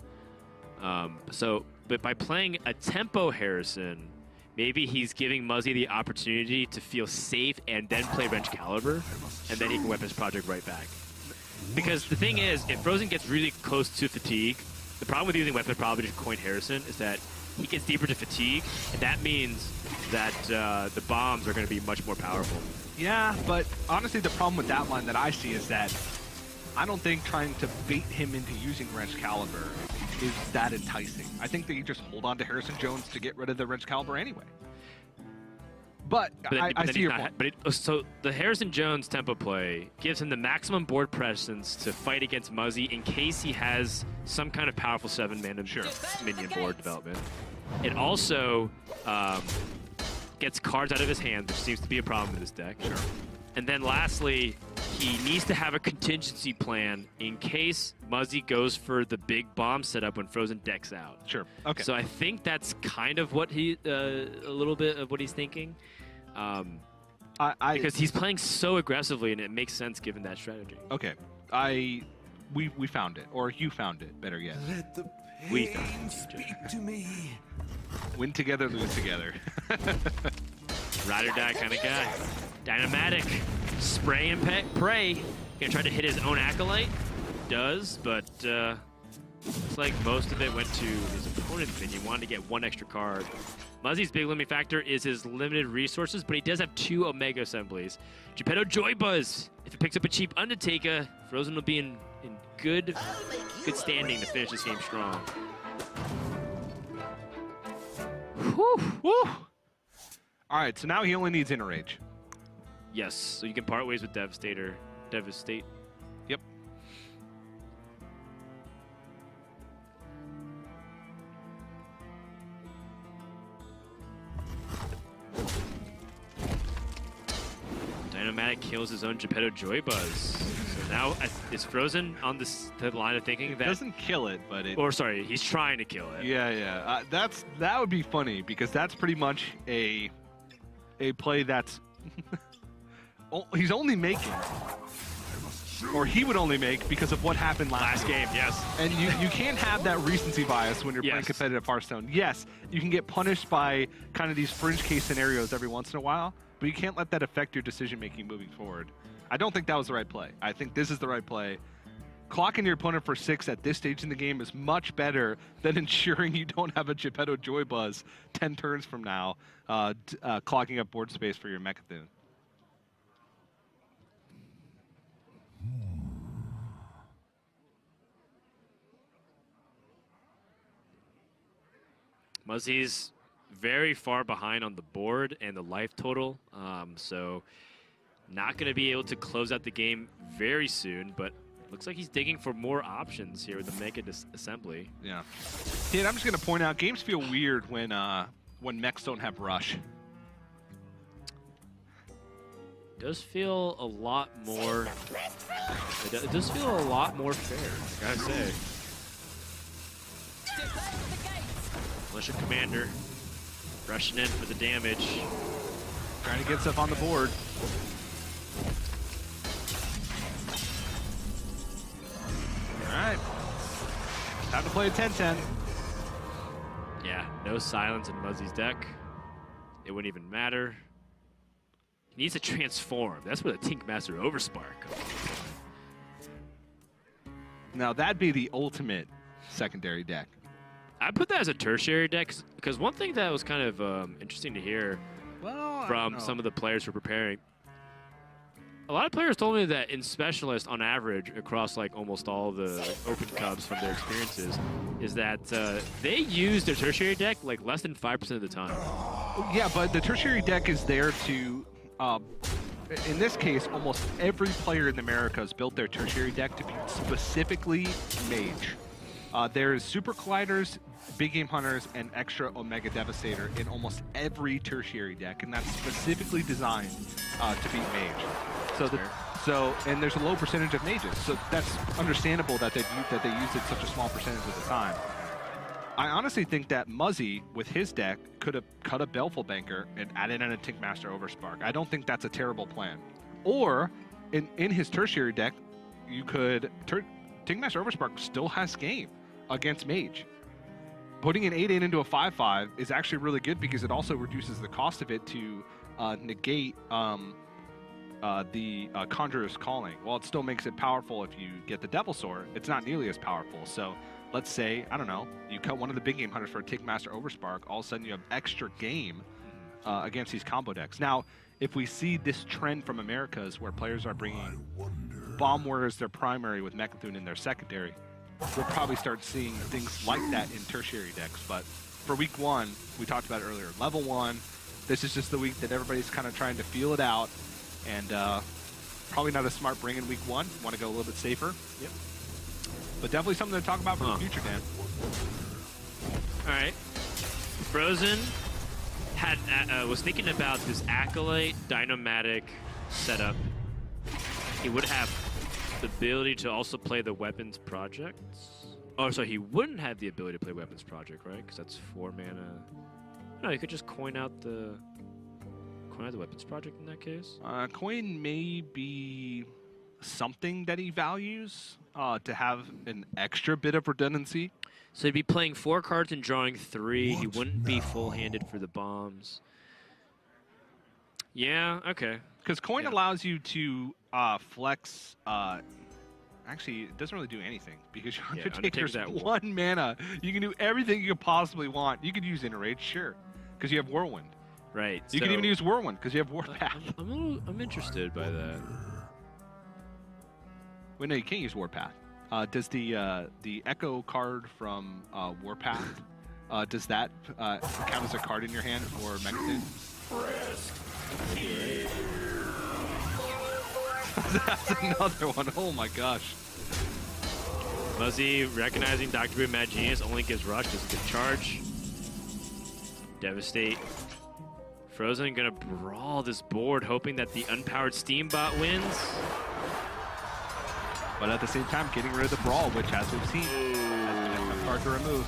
But by playing a tempo Harrison, maybe he's giving Muzzy the opportunity to feel safe and then play Wrench Caliber, and then he can Weapons Project right back. Because the thing is, if Fr0zen gets really close to fatigue, the problem with using Weapons Project to coin Harrison is that he gets deeper to fatigue, and that means that the bombs are going to be much more powerful. Yeah, but honestly, the problem with that line that I see is that I don't think trying to bait him into using Wrench Caliber is that enticing. I think that you just hold on to Harrison Jones to get rid of the Wrench Caliber anyway. But I see your point. So the Harrison Jones tempo play gives him the maximum board presence to fight against Muzzy in case he has some kind of powerful 7-mana minion board development. It also gets cards out of his hand, which seems to be a problem in this deck. Sure. And then lastly, he needs to have a contingency plan in case Muzzy goes for the big bomb setup when Fr0zen decks out. Sure. Okay. So I think that's kind of what a little bit of what he's thinking. Because he's playing so aggressively, and it makes sense given that strategy. Okay. We found it, or you found it, better yet. Let the We pain found it. speak to me. Win together, lose together. Ride or die kind of guy. Dynamatic. Spray and pray. Gonna try to hit his own Acolyte. Does, but looks like most of it went to his opponent's minion. Wanted to get 1 extra card. Muzzy's big limiting factor is his limited resources, but he does have 2 Omega Assemblies. Geppetto Joybuzz. If it picks up a cheap Undertaker, Fr0zen will be in good standing to finish this game strong. Whew. Woo. All right, so now he only needs Inner Rage. Yes, so you can part ways with Devastate. Yep. Dynamatic kills his own Geppetto Joybuzz. So now is Fr0zen on the line of thinking that Doesn't kill it, but it... or sorry, he's trying to kill it. Yeah. That would be funny, because that's pretty much a play that's... he's only making, or he would only make because of what happened last game. Yes. And you can't have that recency bias when you're playing competitive Hearthstone. Yes, you can get punished by kind of these fringe case scenarios every once in a while, but you can't let that affect your decision making moving forward. I don't think that was the right play. I think this is the right play. Clocking your opponent for 6 at this stage in the game is much better than ensuring you don't have a Geppetto Joybuzz 10 turns from now, clogging up board space for your Mecha'thun. Muzzy's very far behind on the board and the life total, so not going to be able to close out the game very soon, but looks like he's digging for more options here with the Mega Assembly. Yeah. Yeah, I'm just going to point out, games feel weird when mechs don't have rush. Does feel a lot more... It does feel a lot more fair, I gotta say. Militia Commander rushing in for the damage. Trying to get stuff on the board. Alright. Time to play a 10-10. Yeah, no silence in Muzzy's deck. It wouldn't even matter. He needs to transform. That's where the Tinkmaster Overspark comes from. Now, that'd be the ultimate secondary deck. I put that as a tertiary deck because one thing that was kind of interesting to hear from some of the players who are preparing. A lot of players told me that in Specialist, on average, across like almost all the Open Cups from their experiences, is that they use their tertiary deck like less than 5% of the time. Yeah, but the tertiary deck is there to, in this case, almost every player in the Americas built their tertiary deck to be specifically Mage. There's Super Colliders, Big Game Hunters, and Extra Omega Devastator in almost every tertiary deck, and that's specifically designed to beat Mage. And there's a low percentage of mages, so that's understandable that they use it such a small percentage of the time. I honestly think that Muzzy, with his deck, could have cut a Baleful Banker and added in a Tinkmaster Overspark. I don't think that's a terrible plan. Or, in his tertiary deck, you could... Tinkmaster Overspark still has game against Mage. Putting an 8/8 into a 5/5 is actually really good because it also reduces the cost of it to negate the Conjurer's Calling. While it still makes it powerful if you get the Devil Sword, it's not nearly as powerful. So let's say, I don't know, you cut one of the Big Game Hunters for a Tinkmaster Overspark, all of a sudden you have extra game against these combo decks. Now, if we see this trend from Americas where players are bringing Bomb Warrior as their primary with Mecha'thun in their secondary, we'll probably start seeing things like that in tertiary decks. But for week 1, we talked about it earlier, level 1, this is just the week that everybody's kind of trying to feel it out, and probably not a smart bring in week 1. Want to go a little bit safer. Yep. But definitely something to talk about for the future, Dan. All right. Fr0zen was thinking about this Acolyte Dynomatic setup. He would have the ability to also play the Weapons Projects. Oh, so he wouldn't have the ability to play Weapons Project, right? Because that's 4 mana. No, you could just coin out the Weapons Project in that case. Coin may be something that he values to have an extra bit of redundancy. So he'd be playing 4 cards and drawing 3. He wouldn't be full-handed for the bombs. Yeah, okay. Because coin allows you to flex. Actually, it doesn't really do anything because your Undertaker's 1 mana. You can do everything you could possibly want. You could use Enrage, sure, because you have Whirlwind. Right. You can even use Whirlwind because you have Warpath. I'm interested by that. Wait, no, you can't use Warpath. Does the Echo card from Warpath, does that count as a card in your hand for Mecha'thun? That's another one. Oh my gosh. Muzzy recognizing Dr. Boom Mad Genius only gives Rush, doesn't give Charge. Devastate. Fr0zen gonna brawl this board, hoping that the unpowered Steambot wins. But at the same time, getting rid of the brawl, which, as we've seen, has been a card to remove.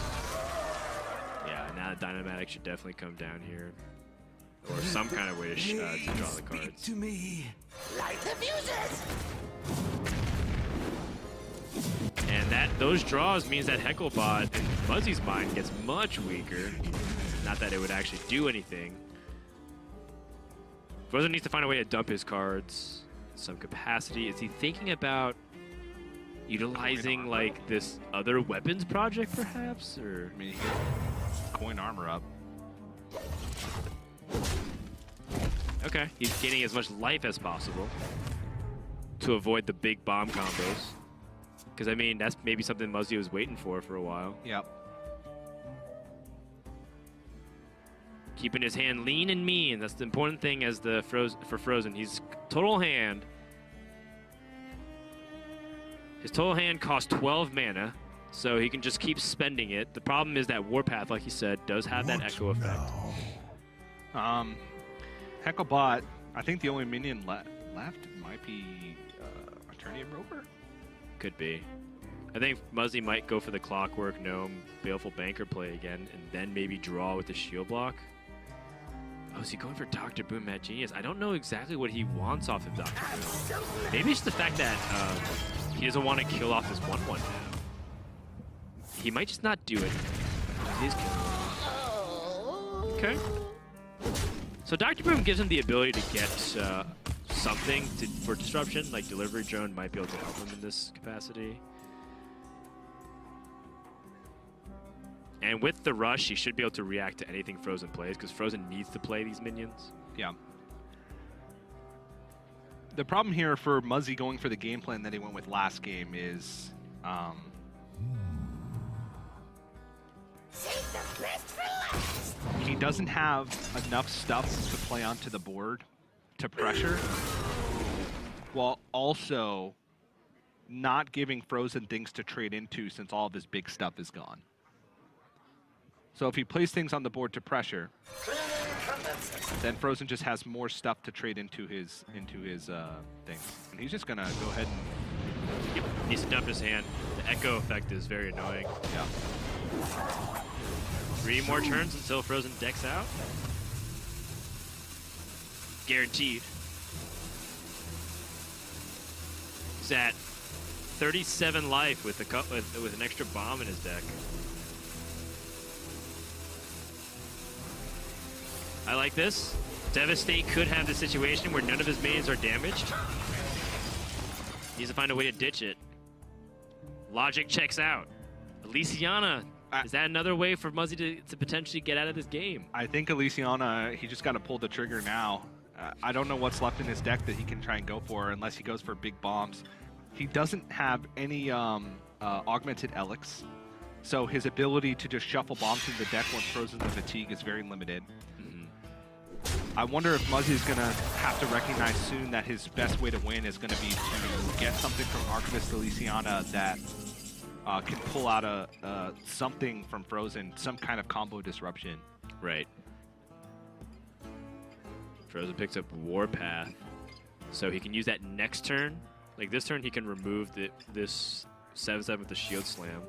Yeah, now the Dynomatic should definitely come down here. Or some kind of way to draw the cards. To me. Light the fuses! And those draws means that Hecklebot in Muzzy's mind gets much weaker. Not that it would actually do anything. Fr0zen needs to find a way to dump his cards in some capacity. Is he thinking about utilizing like this other weapons project perhaps? Or I mean, he could coin armor up. Okay, he's gaining as much life as possible to avoid the big bomb combos. Because, I mean, that's maybe something Muzzy was waiting for a while. Yep. Keeping his hand lean and mean. That's the important thing as for Fr0zen. He's total hand. His total hand costs 12 mana, so he can just keep spending it. The problem is that Warpath, like he said, does have that echo effect. Hecklebot, I think the only minion left might be Eternium Rover? Could be. I think Muzzy might go for the Clockwork Gnome, Baleful Banker play again, and then maybe draw with the shield block. Oh, is he going for Dr. Boom Mad Genius? I don't know exactly what he wants off of Dr. Boom. Maybe it's the fact that he doesn't want to kill off this 1/1 now. He might just not do it. He's killing. Okay. So Dr. Boom gives him the ability to get something for disruption, like Delivery Drone might be able to help him in this capacity. And with the rush, he should be able to react to anything Fr0zen plays, because Fr0zen needs to play these minions. Yeah. The problem here for Muzzy going for the game plan that he went with last game is he doesn't have enough stuff to play onto the board to pressure, while also not giving Fr0zen things to trade into since all of his big stuff is gone. So if he plays things on the board to pressure, then Fr0zen just has more stuff to trade into his things. And he's just gonna go ahead and needs to dump his hand. The echo effect is very annoying. yeah. 3 more turns until Fr0zen decks out. Guaranteed. He's at 37 life with an extra bomb in his deck. I like this. Devastate could have the situation where none of his minions are damaged. Needs to find a way to ditch it. Logic checks out. Elysiana. Is that another way for Muzzy to potentially get out of this game? I think Elysiana, he just got to pull the trigger now. I don't know what's left in his deck that he can try and go for unless he goes for big bombs. He doesn't have any augmented Elix, so his ability to just shuffle bombs in the deck once Fr0zen's in fatigue is very limited. I wonder if Muzzy is going to have to recognize soon that his best way to win is going to be to get something from Archivist Elysiana that can pull out something from Fr0zen, some kind of combo disruption. Right. Fr0zen picks up Warpath, so he can use that next turn. Like this turn, he can remove this 7/7 with the Shield Slam.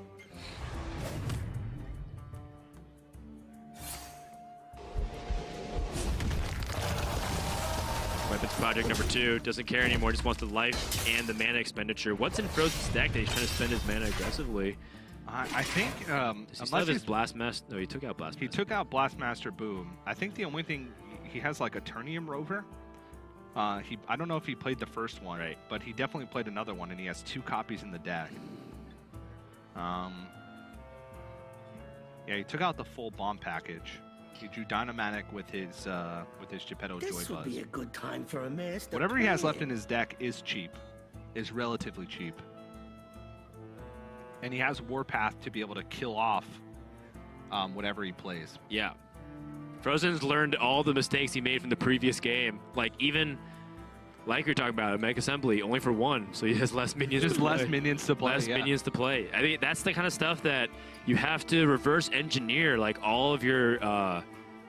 Weapons Project number 2 doesn't care anymore, just wants the life and the mana expenditure. What's in Fr0zen's deck that he's trying to spend his mana aggressively? I think Does he still have his Blastmaster? No, he took out Blastmaster. He took out Blastmaster Boom. I think the only thing he has like Eternium Rover. I don't know if he played the first one, right, but he definitely played another one, and he has 2 copies in the deck. Yeah, he took out the full bomb package. He drew Dynamatic with his Geppetto Joy This would be a good time for a master. Whatever he has left in his deck is cheap, is relatively cheap. And he has Warpath to be able to kill off whatever he plays. Yeah. Fr0zen's learned all the mistakes he made from the previous game. Like, even, like you're talking about, Mech Assembly, only for 1, so he has less minions Just to play. less minions to play, Less minions to play. I think that's the kind of stuff that you have to reverse engineer, like, all of your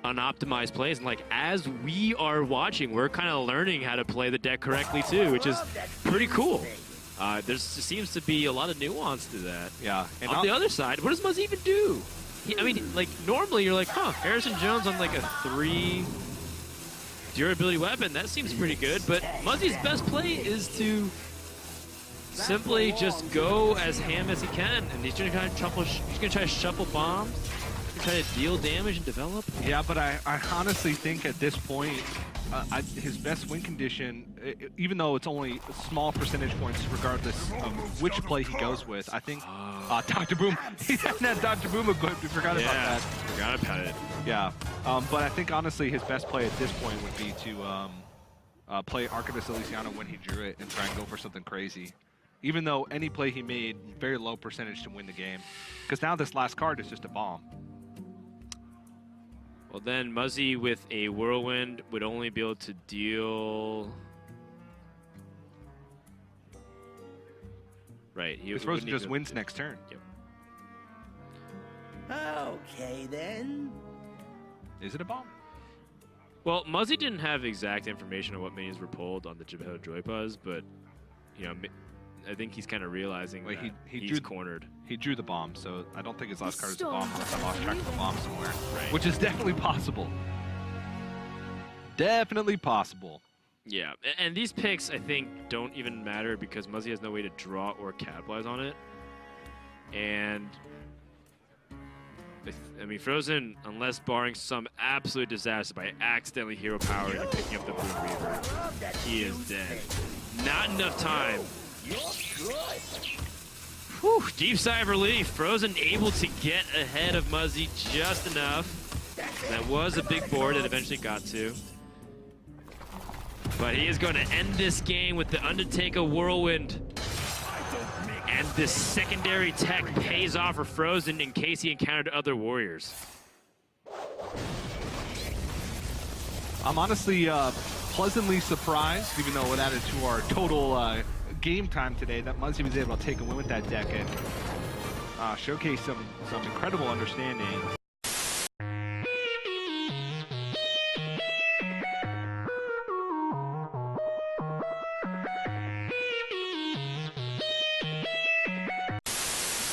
unoptimized plays. And, like, as we are watching, we're kind of learning how to play the deck correctly, too, which is pretty cool. There seems to be a lot of nuance to that. Yeah. And on the other side, what does Muzzy even do? I mean, like, normally you're like, huh, Harrison Jones on like a 3 durability weapon, that seems pretty good, but Muzzy's best play is to simply just go as ham as he can, and he's gonna try to shuffle bombs, try to deal damage and develop. Yeah, but I honestly think at this point, his best win condition, even though it's only small percentage points regardless of which play he goes with, I think Dr. Boom, he had that Dr. Boom equipped, we forgot about that. Forgot about it. Yeah, but I think honestly his best play at this point would be to play Archivist Elysiana when he drew it and try and go for something crazy. Even though any play he made, very low percentage to win the game. Because now this last card is just a bomb. Well, then Muzzy with a Whirlwind would only be able to deal... Right. Because Fr0zen just wins next turn. Yep. Okay, then. Is it a bomb? Well, Muzzy didn't have exact information on what minions were pulled on the Geppetto Joy Buzz, but, you know, I think he's kind of realizing that he's cornered. He drew the bomb, so I don't think his last card is a bomb unless I lost track of the bomb somewhere. Right. Which is definitely possible. Definitely possible. Yeah, and these picks, I think, don't even matter because Muzzy has no way to draw or capitalize on it. And I mean, Fr0zen, unless barring some absolute disaster by accidentally hero powering and picking up the Boom Reaver, he is dead. Not enough time. Whew, deep sigh of relief. Fr0zen able to get ahead of Muzzy just enough. That was a big board that eventually got to. But he is going to end this game with the Undertaker Whirlwind. And this secondary tech pays off for Fr0zen in case he encountered other warriors. I'm honestly pleasantly surprised, even though it added to our total game time today, that Muzzy was able to take a win with that deck and showcase some incredible understanding.